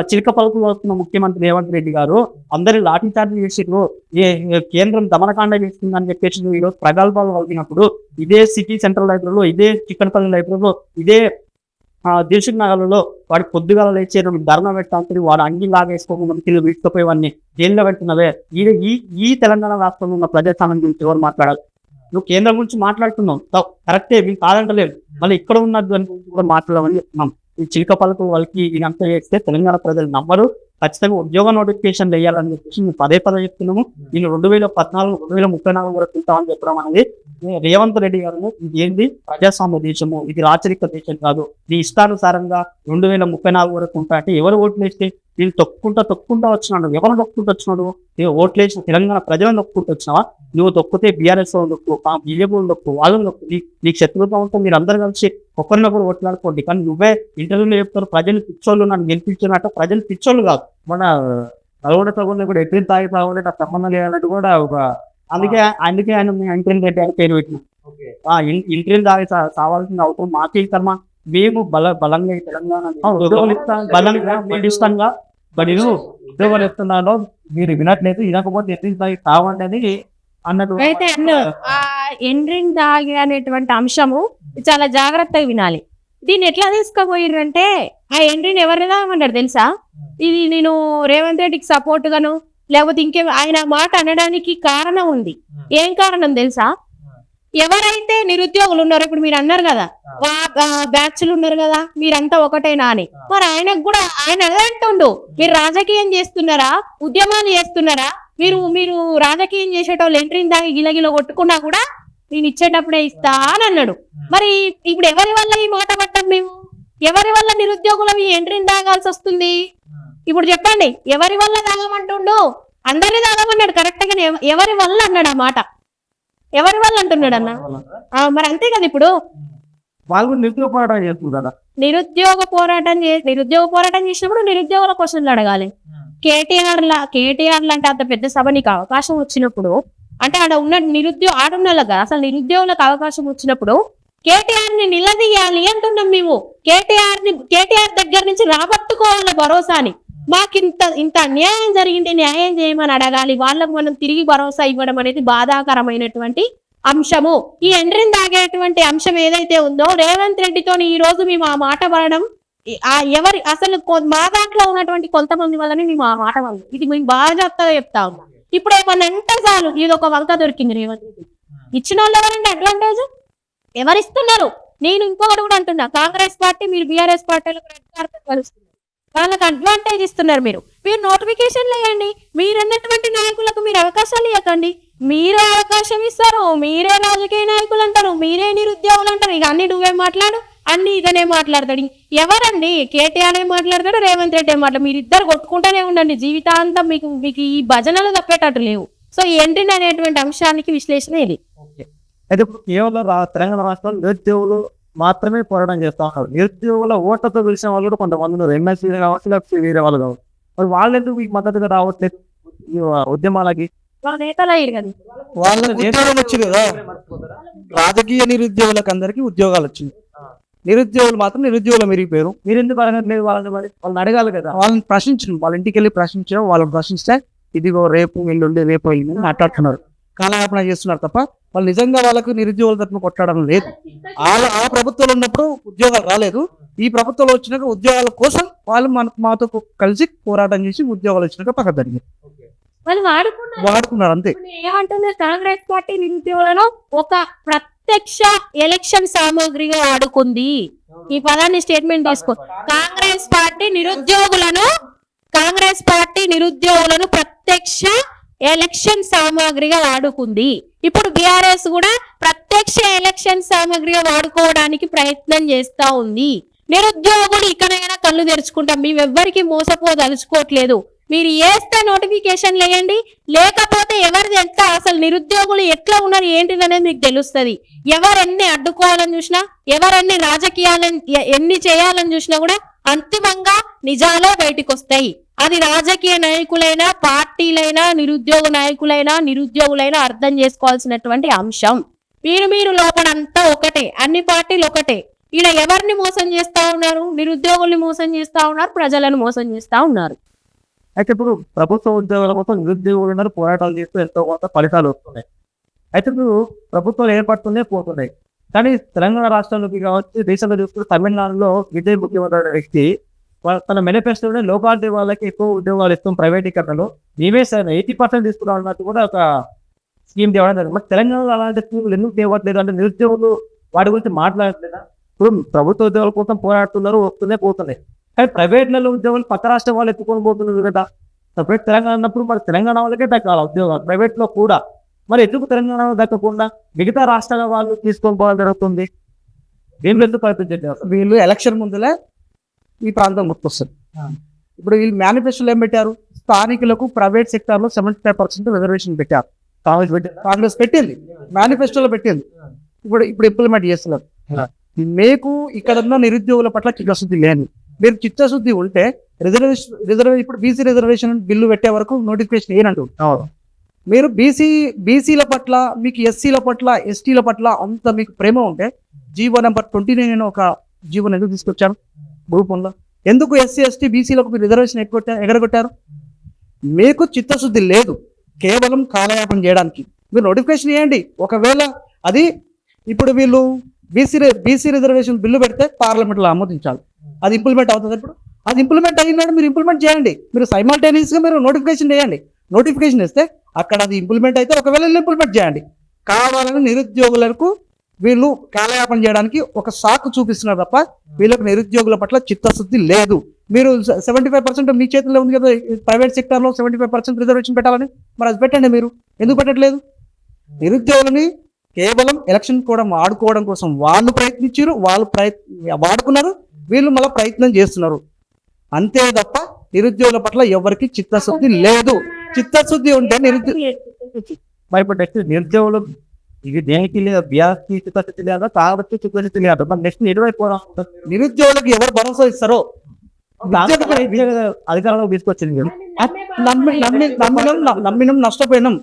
చిలక పలుకులు వస్తున్న ముఖ్యమంత్రి రేవంత్ రెడ్డి గారు అందరి లాఠీ చార్జ్ చేసిండ్రు, కేంద్రం దమనకాండ చేస్తుందని చెప్పేసి ఈ రోజు ప్రగల్భాలు కలిగినప్పుడు ఇదే సిటీ సెంట్రల్ లైబ్రరీలో, ఇదే చిక్కనపల్లి లైబ్రరీలో, ఇదే దిల్సుఖ్ నగర్లో వాడి పొద్దుగాల లేచే ధర్నా పెట్టాల్సి వాడు అంగి లాగేసుకోకుండా వీటిపోయి వాడిని జైల్లో పెడుతున్నవే. ఈ తెలంగాణ రాష్ట్రంలో ఉన్న ప్రజాస్వామ్యం గురించి ఎవరు మాట్లాడాలి? నువ్వు కేంద్రం గురించి మాట్లాడుతున్నావు కరెక్టే, మీకు కాదంటలేదు. మళ్ళీ ఇక్కడ ఉన్నది దాని గురించి కూడా మాట్లాడమని చెప్తున్నాం. ఈ చిలక పలుకు వాళ్ళకి ఇదంతా చేస్తే తెలంగాణ ప్రజలు నమ్మరు. ఖచ్చితంగా ఉద్యోగ నోటిఫికేషన్ వేయాలని చెప్పేసి మేము పదే చెప్తున్నాము. నేను 2014, 2034 వరకు వెళ్తామని చెప్పడం అనేది రేవంత్ రెడ్డి గారు ఇది ఏంది ప్రజాస్వామ్య దేశము, ఇది రాచరిక దేశం కాదు, నీ ఇష్టానుసారంగా 2034 వరకు ఉంటా అంటే ఎవరు ఓట్లు వేస్తే నేను తొక్కుంటా వచ్చినాడు. ఎవరు తొక్కుంటూ వచ్చినాడు? ఓట్లు వేసిన తెలంగాణ ప్రజలను తొక్కుంటూ వచ్చినావా? నువ్వు తొక్కితే బీఆర్ఎస్ నొక్కు, బీజేపీ నొక్కు, వాళ్ళని నొక్కు, నీకు శత్రువుగా ఉంటే మీరు అందరు కలిసి ఒకరినొకరు ఓట్లాడుకోండి. కానీ నువ్వే ఇంటర్వ్యూలో చెప్తారు ప్రజలు పిచ్చోళ్ళు నన్ను గెలిపించినట్టు. ప్రజలు పిచ్చోళ్ళు కాదు, మన నల్గొండ తగ్గుంది కూడా ఎప్పుడు తాగి తాగుంటే నాకు సంబంధం లేదన్నట్టు కూడా ఒక అందుకే ఆయన ఇంటర్వ్యూ రెడ్డి అని పేరు పెట్టినాం. ఇంటర్వ్యూ తాగి సావాల్సింది అవుతాం మాకే కర్మ. మేము బలంగా తెలంగాణ బలంగా ఇష్టంగా బట్ ఇది ఉద్యోగాలు ఇస్తున్నాను మీరు వినట్లేదు, వినకపోతే ఎంట్రింగ్ తాగి తావండి అని అన్నట్టు. అయితే ఎంట్రింగ్ తాగి అనేటువంటి అంశము చాలా జాగ్రత్తగా వినాలి. దీన్ని ఎట్లా తీసుకుపోయారంటే ఆ ఎంట్రీని ఎవరిని తాగమన్నారు తెలుసా? ఇది నేను రేవంత్ రెడ్డికి సపోర్ట్ గాను లేకపోతే ఇంకే ఆయన మాట అనడానికి కారణం ఉంది. ఏం కారణం తెలుసా? ఎవరైతే నిరుద్యోగులు ఉన్నారో ఇప్పుడు మీరు అన్నారు కదా బ్యాచ్లు ఉన్నారు కదా మీరంతా ఒకటేనా అని, మరి ఆయనకు కూడా ఆయన అదే అంటుండు, మీరు రాజకీయం చేస్తున్నారా, ఉద్యమాలు చేస్తున్నారా, మీరు రాజకీయం చేసేటోళ్ళు ఎంట్రీని దాకా గిలగిల కొట్టుకున్నా కూడా నేను ఇచ్చేటప్పుడే ఇస్తా అని అన్నాడు. మరి ఇప్పుడు ఎవరి వల్ల ఈ మాట పట్టాం మేము? ఎవరి వల్ల నిరుద్యోగులం ఈ ఎంట్రీని తాగాల్సి వస్తుంది? ఇప్పుడు చెప్పండి, ఎవరి వల్ల తాగమంటుండు? అందరినీ తాగమన్నాడు కరెక్ట్ గానే, ఎవరి వల్ల అన్నాడు ఆ మాట? ఎవరి వల్ల అంటున్నాడు అన్న? మరి అంతే కదా. ఇప్పుడు వాళ్ళు నిరుద్యోగ పోరాటం చేస్తుంది కదా, నిరుద్యోగ పోరాటం చేసినప్పుడు నిరుద్యోగుల క్వశ్చన్లు అడగాలి. కేటీఆర్ లాంటి అంత పెద్ద సభ నీకు అవకాశం వచ్చినప్పుడు అంటే ఆడ ఉన్న ఆడున్నోళ్ళగా అసలు నిరుద్యోగులకు అవకాశం వచ్చినప్పుడు కేటీఆర్ ని నిలదీయాలి అంటున్నాం మేము. కేటీఆర్ దగ్గర నుంచి రాబట్టుకోవాలి భరోసాని. మాకు ఇంత అన్యాయం జరిగింది, న్యాయం చేయమని అడగాలి. వాళ్ళకు మనం తిరిగి భరోసా ఇవ్వడం అనేది బాధాకరమైనటువంటి అంశము. ఈ ఎంట్రీని తాగేటువంటి అంశం ఏదైతే ఉందో రేవంత్ రెడ్డితో ఈ రోజు మేము ఆ మాట పడడం ఎవరి అసలు మా దాంట్లో ఉన్నటువంటి కొంతమంది వల్లనే మేము ఆ మాట వల్ల ఇది మేము బాగా చెప్తా ఉన్నాం. ఇప్పుడు ఏమన్నా అంటే చాలు ఇది ఒక వంక దొరికింది రేవంత్ రెడ్డి. ఇచ్చిన వాళ్ళు ఎవరంటే అడ్వాంటేజ్ ఎవరిస్తున్నారు? నేను ఇంకొకటి కూడా అంటున్నా, కాంగ్రెస్ పార్టీ మీరు బీఆర్ఎస్ పార్టీలకు కలుస్తున్నారు, వాళ్ళకి అడ్వాంటేజ్ ఇస్తున్నారు. మీరు నోటిఫికేషన్లు వేయండి, మీరు అన్నటువంటి నాయకులకు మీరు అవకాశాలు ఇవ్వకండి. మీరే అవకాశం ఇస్తారు, మీరే రాజకీయ నాయకులు అంటారు, మీరే నిరుద్యోగులు అంటారు. ఇక అన్ని నువ్వే మాట్లాడు, అన్ని ఇదనే మాట్లాడతాడు. ఎవరండి? కేటీఆర్ మాట్లాడతాడు, రేవంత్ రెడ్డి మాట్లాడు. మీరు ఇద్దరు కొట్టుకుంటూనే ఉండండి జీవితాంతం. మీకు ఈ భజనలు తప్పేటట్టు లేవు. సో ఏంటి అనేటువంటి అంశానికి విశ్లేషణ ఇది. అయితే ఇప్పుడు కేవలం తెలంగాణ రాష్ట్రంలో నిరుద్యోగులు మాత్రమే పోరాటం చేస్తా ఉన్నారు. నిరుద్యోగుల ఓట్లతో గెలిచిన వాళ్ళు కూడా కొంతమంది ఉన్నారు, ఎమ్మెల్సీ కావచ్చు లేకపోతే వేరే వాళ్ళు కావచ్చు. మరి వాళ్ళు ఎందుకు మీకు మద్దతుగా రావట్లేదు ఈ ఉద్యమాలకి? వాళ్ళ నేతలు అయ్యారు కదా, వాళ్ళ ఉద్యోగం వచ్చింది కదా. రాజకీయ నిరుద్యోగులకు అందరికీ ఉద్యోగాలు వచ్చింది, నిరుద్యోగులు మాత్రం నిరుద్యోగులు మెరిగిపోయారు. మీరు ఎందుకు అడగట్లేదు వాళ్ళని? మరి వాళ్ళని అడగాలి కదా. వాళ్ళని ప్రశ్నించడం, వాళ్ళ ఇంటికి వెళ్ళి ప్రశ్నించడం, వాళ్ళని ప్రశ్నిస్తే ఇదిగో రేపు ఎల్లుండి రేపు అయిందని మాట్లాడుతున్నారు, కాలయాపన చేస్తున్నారు తప్ప వాళ్ళు నిజంగా వాళ్ళకు నిరుద్యోగుల తరపున కొట్టడం లేదు. ఆ ప్రభుత్వంలో ఉన్నప్పుడు ఉద్యోగాలు రాలేదు, ఈ ప్రభుత్వంలో వచ్చినాక ఉద్యోగాల కోసం వాళ్ళు మాతో కలిసి పోరాటం చేసి ఉద్యోగాలు వచ్చినాక పక్కన జరిగింది, వాళ్ళు వాడుకున్నారు అంతే. ఏమంటున్నారు? కాంగ్రెస్ పార్టీ నిరుద్యోగులను ఒక ప్రత్యక్ష ఎలక్షన్ సామాగ్రిగా వాడుకుంది. ఈ పదాన్ని స్టేట్మెంట్ తీసుకో. కాంగ్రెస్ పార్టీ నిరుద్యోగులను ప్రత్యక్ష ఎలక్షన్ సామాగ్రిగా వాడుకుంది. ఇప్పుడు బీఆర్ఎస్ కూడా ప్రత్యక్ష ఎలక్షన్ సామాగ్రిగా వాడుకోవడానికి ప్రయత్నం చేస్తా ఉంది. నిరుద్యోగులు ఇకనైనా కళ్ళు తెరుచుకుంటాం, మేమెవ్వరికి మోసపోదలుచుకోవట్లేదు. మీరు వేస్తే నోటిఫికేషన్ వేయండి, లేకపోతే ఎవరిది ఎంత అసలు నిరుద్యోగులు ఎట్లా ఉన్నారు ఏంటిది అనేది మీకు తెలుస్తుంది. ఎవరెన్ని అడ్డుకోవాలని చూసినా, ఎవరెన్ని రాజకీయాలను ఎన్ని చేయాలని చూసినా కూడా అంతిమంగా నిజాలే బయటకు వస్తాయి. అది రాజకీయ నాయకులైనా, పార్టీలైనా, నిరుద్యోగ నాయకులైనా, నిరుద్యోగులైనా అర్థం చేసుకోవాల్సినటువంటి అంశం. మీరు లోపడంతా ఒకటే, అన్ని పార్టీలు ఒకటే. ఈడ ఎవరిని మోసం చేస్తా ఉన్నారు? నిరుద్యోగుల్ని మోసం చేస్తా ఉన్నారు, ప్రజలను మోసం చేస్తా ఉన్నారు. అయితే ఇప్పుడు ప్రభుత్వ ఉద్యోగాల కోసం నిరుద్యోగులు ఉన్నారు, పోరాటాలు చేస్తూ ఎంతో కొంత ఫలితాలు వస్తున్నాయి. అయితే ఇప్పుడు ప్రభుత్వాలు ఏర్పడుతున్నాయి, పోతున్నాయి. కానీ తెలంగాణ రాష్ట్రంలోకి కావచ్చు, దేశంలో చూసుకుంటే తమిళనాడులో విజయ్ ముఖ్యమంత్రి వ్యక్తి తన మేనిఫెస్టోనే లోకాలిటీ వాళ్ళకి ఎక్కువ ఉద్యోగాలు ఇస్తాం, ప్రైవేటీకరణలో మేమే 80% తీసుకున్నాం అన్నట్టు కూడా ఒక స్కీమ్ తేవడం జరిగింది. మరి తెలంగాణలో అలాంటి స్కీములు ఎందుకు తేవట్లేదు? అంటే నిరుద్యోగులు వాటి గురించి మాట్లాడట్లేదా? ఇప్పుడు ప్రభుత్వ ఉద్యోగాల కోసం పోరాడుతున్నారు, వస్తున్నాయి, పోతున్నాయి. కానీ ప్రైవేట్లలో ఉద్యోగాలు పక్క రాష్ట్రం వాళ్ళు ఎత్తుకొని పోతున్నారు కదా. సపరేట్ తెలంగాణ అన్నప్పుడు మరి తెలంగాణ వాళ్ళకే దక్కాలి ఉద్యోగాలు, ప్రైవేట్లో కూడా. మరి ఎందుకు తెలంగాణలో దక్కకుండా మిగతా రాష్ట్రాల వాళ్ళు తీసుకొని పోవడం జరుగుతుంది? దీంట్లో ఎందుకు ప్రయత్నించండి? వీళ్ళు ఎలక్షన్ ముందులే ఈ ప్రాంతం గుర్తొస్తుంది. ఇప్పుడు వీళ్ళు మేనిఫెస్టోలో ఏం పెట్టారు? స్థానికులకు ప్రైవేట్ సెక్టార్ లో 75% రిజర్వేషన్ పెట్టారు. కాంగ్రెస్ పెట్టింది, మేనిఫెస్టోలో పెట్టింది. ఇప్పుడు ఇంప్లిమెంట్ చేస్తున్నారు. మీకు ఇక్కడ ఉన్న నిరుద్యోగుల పట్ల చిత్తశుద్ధి లేని, మీరు చిత్తశుద్ధి ఉంటే రిజర్వేషన్ ఇప్పుడు బీసీ రిజర్వేషన్ బిల్లు పెట్టే వరకు నోటిఫికేషన్ ఏనంటూ మీరు బీసీల పట్ల, మీకు ఎస్సీల పట్ల, ఎస్టీల పట్ల అంత మీకు ప్రేమ ఉంటే జీవో నెంబర్ 29 ఒక జీవోని ఎందుకు తీసుకొచ్చారు? రూపంలో ఎందుకు ఎస్సీ ఎస్టీ బీసీలకు మీరు రిజర్వేషన్ ఎగరగొట్టారు? మీకు చిత్తశుద్ధి లేదు, కేవలం కాలయాపన చేయడానికి. మీరు నోటిఫికేషన్ చేయండి. ఒకవేళ అది ఇప్పుడు వీళ్ళు బీసీ రిజర్వేషన్ బిల్లు పెడితే పార్లమెంట్లో ఆమోదించాలి. అది ఇంప్లిమెంట్ అవుతుంది. ఇప్పుడు అది ఇంప్లిమెంట్ అయినాడు, మీరు ఇంప్లిమెంట్ చేయండి. మీరు సైమల్టేనియస్గా మీరు నోటిఫికేషన్ చేయండి. నోటిఫికేషన్ ఇస్తే అక్కడ అది ఇంప్లిమెంట్ అయితే ఒకవేళ ఇంప్లిమెంట్ చేయండి. కావాలని నిరుద్యోగులకు వీళ్ళు కాలయాపన చేయడానికి ఒక సాకు చూపిస్తున్నారు తప్ప వీళ్ళకి నిరుద్యోగుల పట్ల చిత్తశుద్ధి లేదు. మీరు 75% మీ చేతుల్లో ఉంది కదా, ప్రైవేట్ సెక్టార్లో 75% రిజర్వేషన్ పెట్టాలని, మరి అది పెట్టండి. మీరు ఎందుకు పెట్టట్లేదు? నిరుద్యోగులని కేవలం ఎలక్షన్ కూడా వాడుకోవడం కోసం వాళ్ళు ప్రయత్నించారు, వాడుకున్నారు, వీళ్ళు మళ్ళీ ప్రయత్నం చేస్తున్నారు అంతే తప్ప నిరుద్యోగుల పట్ల ఎవరికి చిత్తశుద్ధి లేదు. చిత్తశుద్ధి ఉంటే భయపడ్డ నిరుద్యోగులు ఇది దేనికి లేదా బీఆర్కి చిత్తశుద్ధి లేదా, కాబట్టి చిత్తశుద్ధి లేదా. మరి నెక్స్ట్ ఎటువైపు నిరుద్యోగులకు ఎవరు భరోసా ఇస్తారో అధికారంలో తీసుకొచ్చింది. నమ్మినం నష్టపోయినాం.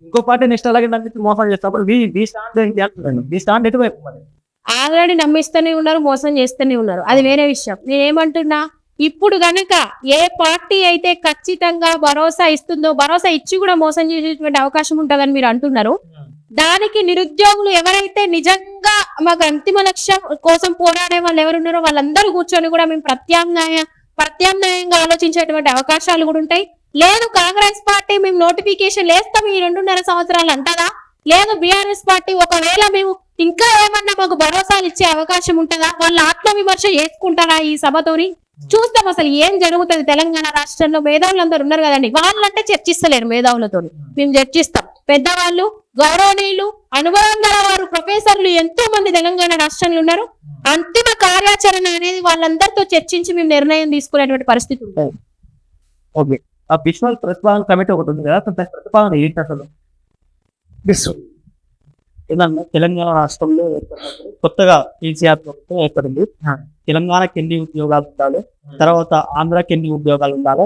ఇంకో పార్టీ నెక్స్ట్ అలాగే నమ్మించి మోసం చేస్తాం. బీ స్టాండ్ ఎటువైపు? ఆల్రెడీ నమ్మిస్తూనే ఉన్నారు, మోసం చేస్తూనే ఉన్నారు. అది వేరే విషయం. నేనేమంటున్నా, ఇప్పుడు గనక ఏ పార్టీ అయితే ఖచ్చితంగా భరోసా ఇస్తుందో, భరోసా ఇచ్చి కూడా మోసం చేసేటువంటి అవకాశం ఉంటుందని మీరు అంటున్నారు. దానికి నిరుద్యోగులు ఎవరైతే నిజంగా మాకు అంతిమ లక్ష్యం కోసం పోరాడే వాళ్ళు ఎవరున్నారో వాళ్ళందరూ కూర్చొని కూడా మేము ప్రత్యామ్నాయంగా ఆలోచించేటువంటి అవకాశాలు కూడా ఉంటాయి. లేదు కాంగ్రెస్ పార్టీ మేము నోటిఫికేషన్ వేస్తాం ఈ 2.5 సంవత్సరాలు అంటదా, లేదు బీఆర్ఎస్ పార్టీ ఒకవేళ మేము ఇంకా ఏమన్నా మాకు భరోసాలు ఇచ్చే అవకాశం ఉంటుందా, వాళ్ళ ఆత్మవిమర్శ చేసుకుంటారా ఈ సభతోని, చూస్తాం అసలు ఏం జరుగుతుంది తెలంగాణ రాష్ట్రంలో. మేధావులు అందరు ఉన్నారు కదండి, వాళ్ళంటే చర్చిస్తలేరు, మేధావులతో మేము చర్చిస్తాం. పెద్దవాళ్ళు, గౌరవనీయులు, అనుభవం గల వారు, ప్రొఫెసర్లు ఎంతో మంది తెలంగాణ రాష్ట్రంలో ఉన్నారు. అంతిమ కార్యాచరణ అనేది వాళ్ళందరితో చర్చించి మేము నిర్ణయం తీసుకునేటువంటి పరిస్థితి ఉంటుంది. ఓకే, ఆ విశ్వాల్ ప్రతిపాదన కమిటీ ఒకటి ఉంది కదా, దాని ప్రతిపాదన ఏంటి అసలు? ఏదన్నా తెలంగాణ రాష్ట్రంలో కొత్తగా కేసీఆర్ ప్రభుత్వం ఏర్పడింది. తెలంగాణకి ఎన్ని ఉద్యోగాలు ఉండాలి, తర్వాత ఆంధ్రాకి ఎన్ని ఉద్యోగాలు ఉండాలి,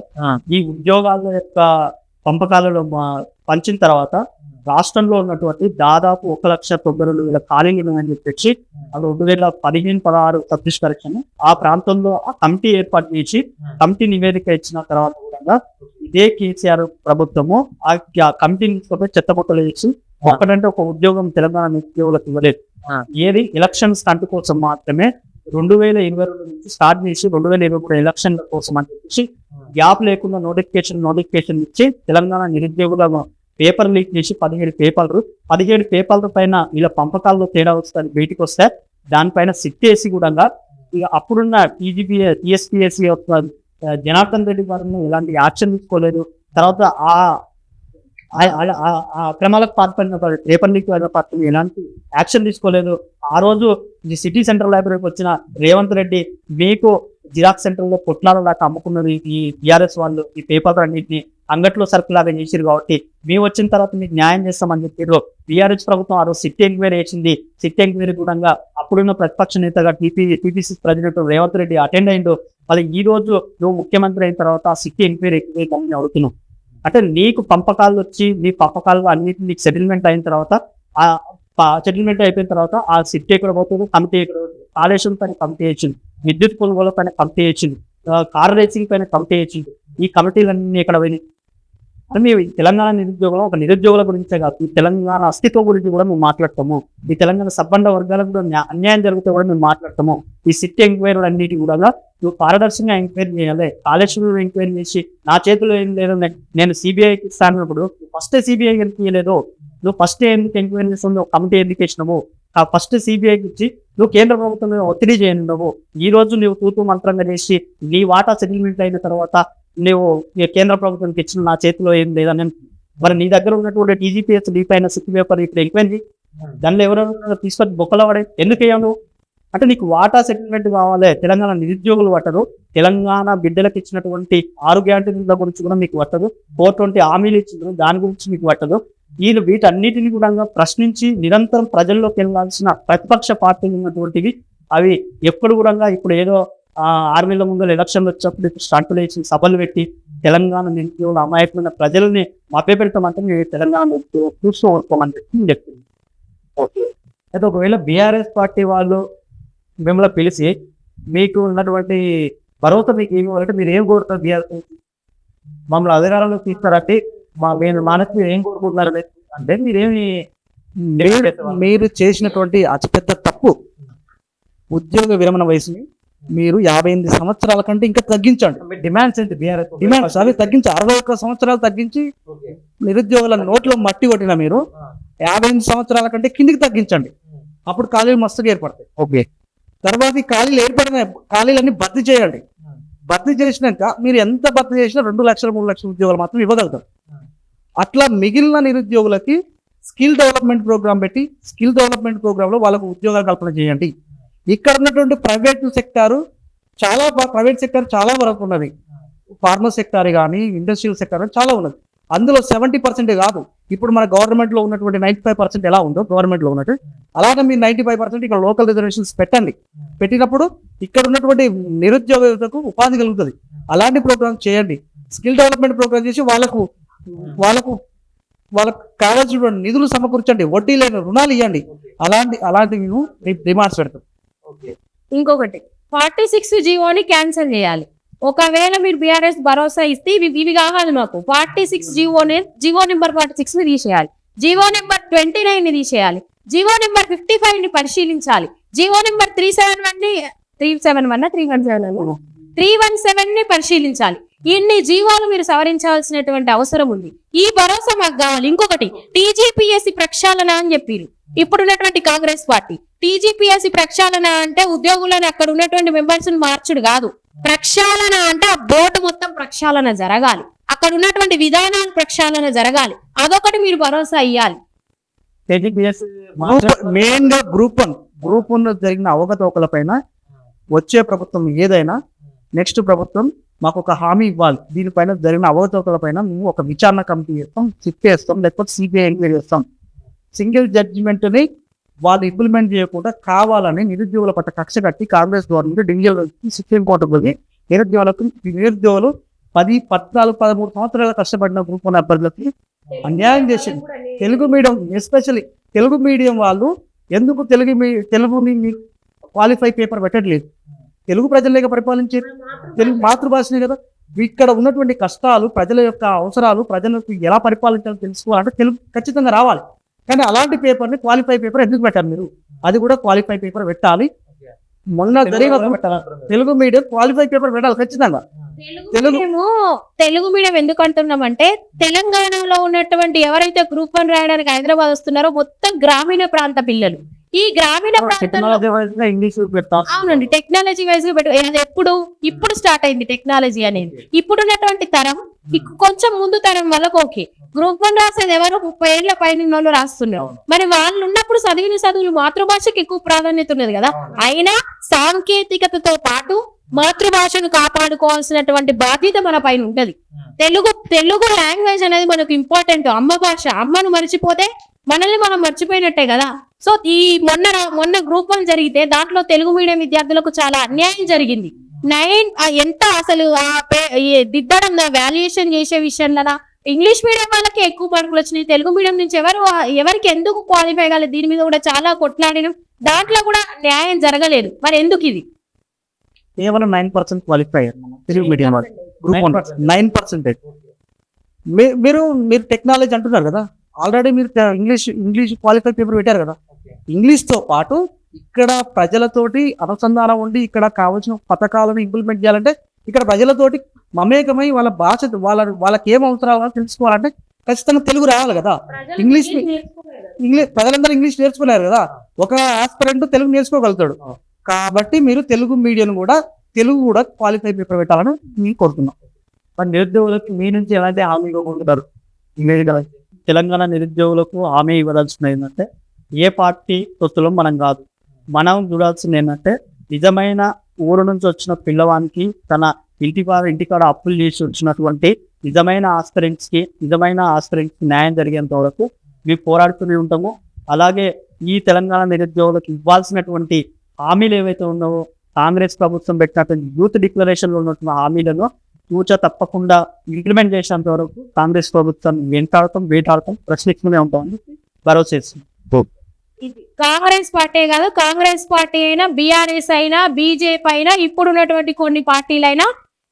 ఈ ఉద్యోగాల యొక్క పంపకాలలో పంచిన తర్వాత రాష్ట్రంలో ఉన్నటువంటి దాదాపు 1,92,000 ఖాళీలు అని చెప్పేసి అది 2015-16 పరిష్కరించాను. ఆ ప్రాంతంలో ఆ కమిటీ ఏర్పాటు చేసి కమిటీ నివేదిక ఇచ్చిన తర్వాత కూడా ఇదే కేసీఆర్ ప్రభుత్వము ఆ కమిటీని చెత్తబొట్టలు చేసి ఒకటంటే ఒక ఉద్యోగం తెలంగాణ నిరుద్యోగులకు ఇవ్వలేదు. ఏది ఎలక్షన్ స్టంట్ కోసం మాత్రమే 2022 నుంచి స్టార్ట్ చేసి 2023 ఎలక్షన్ల కోసం అని చెప్పేసి గ్యాప్ లేకుండా నోటిఫికేషన్ ఇచ్చి తెలంగాణ నిరుద్యోగుల పేపర్ లీక్ చేసి 17 పేపర్ల పైన వీళ్ళ పంపకాల్లో తేడా వస్తుంది బయటికి వస్తే దానిపైన సిట్ వేసి కూడా ఇక అప్పుడున్న టీఎస్పీఎస్సీ జనార్దన్ రెడ్డి గారిని ఎలాంటి యాక్షన్ తీసుకోలేదు. తర్వాత ఆ క్రమాలకు పాల్పడిన పేపర్ లీక్ పార్టీ ఎలాంటి యాక్షన్ తీసుకోలేదు. ఆ రోజు ఈ సిటీ సెంట్రల్ లైబ్రరీకి వచ్చిన రేవంత్ రెడ్డి మీకు జిరాక్స్ సెంటర్ లో పొట్లాల దాకా అమ్ముకున్నారు ఈ టీఆర్ఎస్ వాళ్ళు, ఈ పేపర్ అన్నింటినీ అంగట్లో సరుకులాగా చేసిరు కాబట్టి మేము వచ్చిన తర్వాత మీకు న్యాయం చేస్తామని చెప్పారు. టీఆర్ఎస్ ప్రభుత్వం ఆ రోజు సిట్ ఎంక్వైరీ వేసింది. సిట్ ఎంక్వైరీ కూడా అప్పుడున్న ప్రతిపక్ష నేతగా TPC president Revanth Reddy attend అయిండు. మళ్ళీ ఈ రోజు నువ్వు ముఖ్యమంత్రి అయిన తర్వాత ఆ సిట్ ఎంక్వైరీ అడుగుతున్నావు అంటే నీకు పంపకాలు వచ్చి నీ పంపకాలు అన్నిటి నీకు సెటిల్మెంట్ అయిన తర్వాత సెటిల్మెంట్ అయిపోయిన తర్వాత ఆ సిట్ ఎక్కడ పోతుంది, కమిటీ ఎక్కడ పోతుంది, కాళేశ్వరం పైన కమిటీ వేసింది, విద్యుత్ కొనుగోలు పైన కమిటీ వేసింది, కార్ రేసింగ్ పైన కమిటీ వేసింది. ఈ కమిటీలన్నీ ఎక్కడ పోయినాయి అంటే మేము తెలంగాణ నిరుద్యోగం ఒక నిరుద్యోగుల గురించే కాదు, ఈ తెలంగాణ అస్తిత్వం గురించి కూడా మేము మాట్లాడతాము. ఈ తెలంగాణ సబ్బండ వర్గాలకు కూడా అన్యాయం జరిగితే కూడా మేము మాట్లాడతాము. ఈ సిట్ ఎంక్వైరీ అన్నిటి కూడా నువ్వు పారదర్శకంగా ఎంక్వైరీ చేయాలి. కాళేశ్వరం ఎంక్వైరీ చేసి నా చేతిలో ఏం లేదు నేను సిబిఐకి ఇస్తానప్పుడు ఫస్ట్ సిబిఐ ఎందుకు ఇవ్వలేదు, నువ్వు ఫస్ట్ ఎందుకు ఎంక్వైరీ చేస్తావు, కమిటీ ఎందుకు ఇచ్చినావు, ఫస్ట్ సిబిఐకి ఇచ్చి నువ్వు కేంద్ర ప్రభుత్వం ఒత్తిడి చేయనున్నావు. ఈ రోజు నువ్వు తూతూ మంత్రంగా చేసి నీ వాటా సెటిల్మెంట్ అయిన తర్వాత నువ్వు కేంద్ర ప్రభుత్వానికి ఇచ్చిన నా చేతిలో ఏం లేదని మరి నీ దగ్గర ఉన్నటువంటి టీజీపీఎస్ డీ పైన సిక్ పేపర్ ఇప్పుడు ఎంక్వైరీ దానిలో ఎవరైనా తీసుకొని బొక్కలో పడే ఎందుకు వేయను అంటే నీకు వాటా సెటిల్మెంట్ కావాలి. తెలంగాణ నిరుద్యోగులు పట్టరు, తెలంగాణ బిడ్డలకు ఇచ్చినటువంటి 6 గ్యారెంటీల గురించి కూడా మీకు పట్టదు, 420 హామీలు ఇచ్చిన దాని గురించి మీకు పట్టదు. వీళ్ళు వీటన్నిటిని కూడా ప్రశ్నించి నిరంతరం ప్రజల్లోకి వెళ్ళాల్సిన ప్రతిపక్ష పార్టీలు ఉన్నటువంటివి అవి ఎప్పుడు కూడా ఇప్పుడు ఏదో 6 నెలల ముందు ఎలక్షన్లు వచ్చినప్పుడు స్టంట్లు వేసి సభలు పెట్టి తెలంగాణ నిరుద్యోగుల అమాయకులైన ప్రజల్ని మభ్యపెడతామంటే మేము తెలంగాణ చూసుకోమని చెప్తుంది. ఓకే, అయితే ఒకవేళ బీఆర్ఎస్ పార్టీ వాళ్ళు మిమ్మల్ని పిలిచి మీకు ఉన్నటువంటి భరోసా మీకు ఏమి ఇవ్వాలంటే మీరు ఏం కోరుతారు? బీఆర్ఎస్ మమ్మల్ని అధికారంలో తీస్తారంటే మీరు మానసిక ఏం కోరుకుంటున్నారు అంటే మీరేమి మీరు చేసినటువంటి అతిపెద్ద తప్పు ఉద్యోగ విరమణ వయసుని మీరు 58 సంవత్సరాల కంటే ఇంకా తగ్గించండి. డిమాండ్స్ ఏంటి? బీఆర్ఎస్ డిమాండ్స్ అవి తగ్గించి 61 సంవత్సరాలు తగ్గించి నిరుద్యోగుల నోట్లో మట్టి కొట్టిన మీరు 58 సంవత్సరాల కంటే కిందికి తగ్గించండి. అప్పుడు ఖాళీలు మస్తుగా ఏర్పడతాయి. ఓకే, తర్వాత ఈ ఖాళీలు ఏర్పడిన ఖాళీలన్నీ భర్తీ చేయండి. భర్తీ చేసినాక మీరు ఎంత భర్తీ చేసినా 2 లక్షలు 3 లక్షల ఉద్యోగాలు మాత్రం ఇవ్వగలుగుతారు. అట్లా మిగిలిన నిరుద్యోగులకి స్కిల్ డెవలప్మెంట్ ప్రోగ్రామ్ పెట్టి స్కిల్ డెవలప్మెంట్ ప్రోగ్రామ్ లో వాళ్ళకు ఉద్యోగాలు కల్పన చేయండి. ఇక్కడ ఉన్నటువంటి ప్రైవేట్ సెక్టార్ చాలా వరకు ఉన్నది. ఫార్మర్ సెక్టార్ కానీ ఇండస్ట్రియల్ సెక్టార్ చాలా ఉన్నది. అందులో 70% కాదు, ఇప్పుడు మన గవర్నమెంట్ లో ఉన్నటువంటి 95% ఎలా ఉందో గవర్నమెంట్ లో ఉన్నట్టు అలాగే మీరు 95% ఇక్కడ లోకల్ రిజర్వేషన్స్ పెట్టండి. పెట్టినప్పుడు ఇక్కడ ఉన్నటువంటి నిరుద్యోగ యువతకు ఉపాధి కలుగుతుంది. అలాంటి ప్రోగ్రామ్స్ చేయండి. స్కిల్ డెవలప్మెంట్ ప్రోగ్రామ్ చేసి వాళ్ళకు కావాల్సినటువంటి నిధులు సమకూర్చండి, వడ్డీ లేని రుణాలు ఇవ్వండి. అలాంటివి మేము డిమాండ్స్ పెడతాం. ఇంకొకటి 46 జీవోని క్యాన్సిల్ చేయాలి. ఒకవేళ మీరు బీఆర్ఎస్ భరోసా ఇస్తే ఇవి కావాలి మాకు. 46 జీవో నెంబర్ 46 తీసేయాలి. జీవో నెంబర్ 29 ని తీసేయాలి, జీవో నెంబర్ 55 ని పరిశీలించాలి, జీవో నెంబర్ 317 ని పరిశీలించాలి. ఇన్ని జీవోలు మీరు సవరించాల్సినటువంటి అవసరం ఉంది. ఈ భరోసా మాకు కావాలి. ఇంకొకటి టీజీపీఎస్సీ ప్రక్షాళన అని చెప్పారు ఇప్పుడున్నటువంటి కాంగ్రెస్ పార్టీ. టీజీపీఎస్సీ ప్రక్షాళన అంటే ఉద్యోగులను అక్కడ ఉన్నటువంటి మెంబర్స్ మార్చుడు కాదు. ప్రక్షాళన అంటే ఆ బోర్డు మొత్తం ప్రక్షాళన జరగాలి, అక్కడ ఉన్నటువంటి విధానాలు ప్రక్షాళన జరగాలి. అదొకటి మీరు భరోసా ఇవ్వాలి. మెయిన్ గా గ్రూప్ వన్ జరిగిన అవకతవకల పైన వచ్చే ప్రభుత్వం ఏదైనా నెక్స్ట్ ప్రభుత్వం మాకు ఒక హామీ ఇవ్వాలి. దీనిపైన జరిగిన అవకతవకల పైన మేము ఒక విచారణ కమిటీ చేస్తాం, సిట్ వేస్తాం, లేకపోతే సిబిఐ ఎంక్వైరీ చేస్తాం. సింగిల్ జడ్జిమెంట్ ని వాళ్ళు ఇంప్లిమెంట్ చేయకుండా కావాలని నిరుద్యోగుల పట్ల కక్ష కట్టి కాంగ్రెస్ గవర్నమెంట్ డివిజన్ సుప్రీం కోర్టుకు పోయి నిరుద్యోగులు 10, 14, 13 సంవత్సరాలు కష్టపడిన గ్రూప్ వన్ అభ్యర్థులకి అన్యాయం చేసింది. Telugu medium especially Telugu medium వాళ్ళు ఎందుకు తెలుగుని క్వాలిఫై పేపర్ పెట్టట్లేదు? తెలుగు ప్రజలేక పరిపాలించే తెలుగు మాతృభాషనే కదా. ఇక్కడ ఉన్నటువంటి కష్టాలు, ప్రజల యొక్క అవసరాలు, ప్రజలకు ఎలా పరిపాలించాలో తెలుసుకోవాలంటే తెలుగు ఖచ్చితంగా రావాలి. కానీ అలాంటి పేపర్ని క్వాలిఫై పేపర్ ఎందుకు పెట్టారు మీరు? అది కూడా క్వాలిఫై పేపర్ పెట్టాలి. మొన్న జరిగిన తెలుగు మీడియం క్వాలిఫై పేపర్ పెట్టాలి ఖచ్చితంగా. తెలుగు మీడియం ఎందుకు అంటున్నామంటే తెలంగాణలో ఉన్నటువంటి ఎవరైతే గ్రూప్ 1 రాయడానికి హైదరాబాద్ వస్తున్నారో మొత్తం గ్రామీణ ప్రాంత పిల్లలు. ఈ గ్రామీణ అవునండి టెక్నాలజీ వైజ్ గా పెట్టు. ఇప్పుడు స్టార్ట్ అయింది టెక్నాలజీ అనేది. ఇప్పుడున్నటువంటి తరం కొంచెం ముందు తరం వాళ్ళకి ఓకే. గ్రూప్ 1 రాసేది ఎవరు 30 ఏళ్ల పైన వాళ్ళు రాస్తున్నారు. మరి వాళ్ళు ఉన్నప్పుడు చదువులు మాతృభాషకి ఎక్కువ ప్రాధాన్యత ఉన్నది కదా. అయినా సాంకేతికతతో పాటు మాతృభాషను కాపాడుకోవాల్సినటువంటి బాధ్యత మన పైన ఉంటది. తెలుగు లాంగ్వేజ్ అనేది మనకు ఇంపార్టెంట్. అమ్మ భాష, అమ్మను మర్చిపోతే మనల్ని మనం మర్చిపోయినట్టే కదా. సో ఈ మొన్న గ్రూప్ 1 జరిగితే దాంట్లో తెలుగు మీడియం విద్యార్థులకు చాలా అన్యాయం జరిగింది. ఎంత అసలు దిద్దడం వాల్యుయేషన్ చేసే విషయంలో ఇంగ్లీష్ మీడియం వాళ్ళకి ఎక్కువ మార్కులు వచ్చినాయి. తెలుగు మీడియం నుంచి ఎవరికి ఎందుకు క్వాలిఫై కాలేదు దీని మీద కూడా చాలా కొట్లాడినాం. దాంట్లో కూడా న్యాయం జరగలేదు. మరి ఎందుకు ఇది? కేవలం 9% క్వాలిఫై తెలుగు మీడియం వాళ్ళు. గ్రూప్ 9%. మీరు టెక్నాలజీ అంటున్నారు కదా, ఆల్రెడీ మీరు ఇంగ్లీష్ క్వాలిఫై పేపర్ పెట్టారు కదా. ఇంగ్లీష్ తో పాటు ఇక్కడ ప్రజలతోటి అనుసంధానం ఉండి ఇక్కడ కావాల్సిన పథకాలను ఇంప్లిమెంట్ చేయాలంటే ఇక్కడ ప్రజలతోటి మమేకమై వాళ్ళ భాష వాళ్ళకి ఏం అవసరాలు తెలుసుకోవాలంటే ఖచ్చితంగా తెలుగు రావాలి కదా. ఇంగ్లీష్ ప్రజలందరూ ఇంగ్లీష్ నేర్చుకున్నారు కదా. ఒక ఆస్పిరెంట్ తెలుగు నేర్చుకోగలుగుతాడు. కాబట్టి మీరు తెలుగు మీడియం కూడా క్వాలిఫై పేపర్ పెట్టాలని మేము కోరుతున్నాం. మరి నిరుద్యోగులకు మీ నుంచి ఎలాంటి హామీ ఇవ్వకుంటున్నారు? తెలంగాణ నిరుద్యోగులకు హామీ ఇవ్వదలుచుకున్నది ఏంటంటే ఏ పార్టీ తొత్తులో మనం కాదు. మనం చూడాల్సింది ఏంటంటే నిజమైన ఊరు నుంచి వచ్చిన పిల్లవానికి తన ఇంటికాడ అప్పులు చేసి వచ్చినటువంటి నిజమైన ఆస్పిరెంట్స్కి న్యాయం జరిగేంత వరకు మేము పోరాడుతూనే ఉంటాము. అలాగే ఈ తెలంగాణ నిరుద్యోగులకు ఇవ్వాల్సినటువంటి హామీలు ఏవైతే ఉన్నావో కాంగ్రెస్ ప్రభుత్వం పెట్టినటువంటి యూత్ డిక్లరేషన్లో ఉన్నటువంటి హామీలను తప్పకుండా ఇంప్లిమెంట్ చేసేంత వరకు కాంగ్రెస్ ప్రభుత్వం వేటాడతాం ప్రశ్నిస్తూనే ఉంటామని భరోసా ఇస్తుంది. కాంగ్రెస్ పార్టీ కాదు, కాంగ్రెస్ పార్టీ అయినా, బీఆర్ఎస్ అయినా, బీజేపీ అయినా, ఇప్పుడున్నటువంటి కొన్ని పార్టీలైనా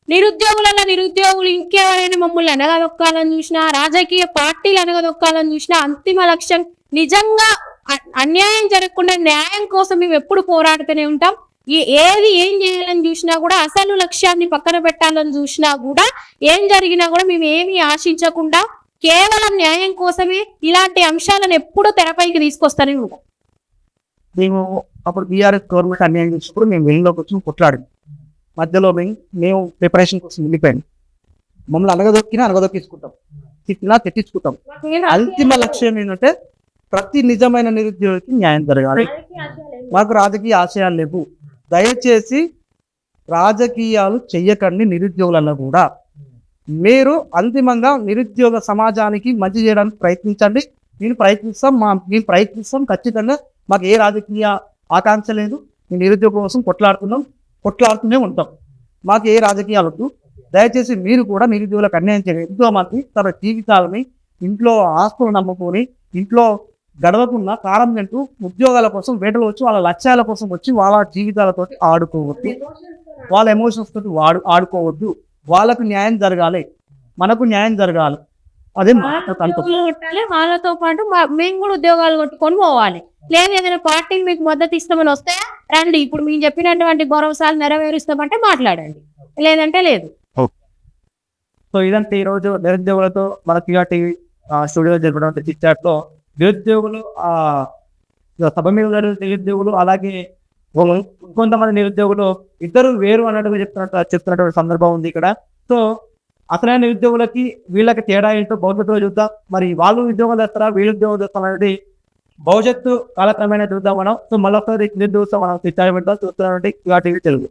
నిరుద్యోగులు ఇంకెవరైనా మమ్మల్ని అనగదొక్కాలని చూసినా, రాజకీయ పార్టీలు అనగదొక్కాలని చూసినా, అంతిమ లక్ష్యం నిజంగా అన్యాయం జరగకుండా న్యాయం కోసం మేము ఎప్పుడు పోరాడుతూనే ఉంటాం. ఏం చేయాలని చూసినా కూడా, అసలు లక్ష్యాన్ని పక్కన పెట్టాలని చూసినా కూడా, ఏం జరిగినా కూడా మేము ఏమీ ఆశించకుండా కేవలం న్యాయం కోసమే ఇలాంటి అంశాలను ఎప్పుడూ తెరపైకి తీసుకొస్తానే ఉంటాం. మేము అప్పుడు బీఆర్ఎస్ గవర్నమెంట్ అన్యాయం చేసినప్పుడు మేము వెళ్ళలోకి వచ్చి కొట్లాడి మధ్యలో మేము ప్రిపరేషన్ కోసం వెళ్ళిపోయాం. మమ్మల్ని అనగదొక్కించుకుంటాం, తిట్టించుకుంటాం. అంతిమ లక్ష్యం ఏంటంటే ప్రతి నిజమైన నిరుద్యోగికి న్యాయం జరగాలి. మాకు రాజకీయ ఆశయాలు లేవు. దయచేసి రాజకీయాలు చెయ్యకండి. నిరుద్యోగులలో కూడా మీరు అంతిమంగా నిరుద్యోగ సమాజానికి మంచి చేయడానికి ప్రయత్నించండి. మేము ప్రయత్నిస్తాం ఖచ్చితంగా. మాకు ఏ రాజకీయ ఆకాంక్ష లేదు. మేము నిరుద్యోగం కోసం కొట్లాడుతూనే ఉంటాం. మాకు ఏ రాజకీయాలు వద్దు. దయచేసి మీరు కూడా నిరుద్యోగులకు అన్యాయం చేయండి. ఎంతో మంది తమ జీవితాలని ఇంట్లో ఆస్తులు నమ్ముకొని ఇంట్లో గడవకుండా కారం తింటూ ఉద్యోగాల కోసం వేటలు వచ్చి వాళ్ళ లక్ష్యాల కోసం వచ్చి వాళ్ళ జీవితాలతో ఆడుకోవద్దు. వాళ్ళ ఎమోషన్స్ తోటి ఆడుకోవద్దు. వాళ్ళకు న్యాయం జరగాలి, మనకు న్యాయం జరగాలి. అదే ఉద్యోగాలు కొట్టాలి, వాళ్ళతో పాటు మేము కూడా ఉద్యోగాలు కొట్టుకొని పోవాలి. లేదు ఏదైనా పార్టీని మీకు మద్దతు ఇస్తామని వస్తే రండి, ఇప్పుడు మేము చెప్పినటువంటి భరోసాలు నెరవేరుస్తామంటే మాట్లాడండి, లేదంటే లేదు. సో ఇదంతా ఈ రోజు నిరుద్యోగులతో మన పిఆర్ టీవీ స్టూడియోలో జరపడం చిట్చాట్లో నిరుద్యోగులు సభ మీద ఉన్న నిరుద్యోగులు అలాగే కొంతమంది నిరుద్యోగులు ఇద్దరు వేరు అన్నట్టుగా చెప్తున్నటువంటి సందర్భం ఉంది ఇక్కడ. సో అసలైన నిరుద్యోగులకి వీళ్ళకి తేడా ఏంటో భవిష్యత్తులో చూద్దాం. మరి వాళ్ళు ఉద్యోగాలు చేస్తారా, వీళ్ళు ఉద్యోగాలు చేస్తారా అనేది భవిష్యత్తు కాలక్రమేణా చూద్దాం మనం. సో మళ్ళీ నిరుద్యోగం మనం చిట్చాలు పెడతాం. చూస్తున్నటువంటి పిఆర్ టీవీ తెలుగు.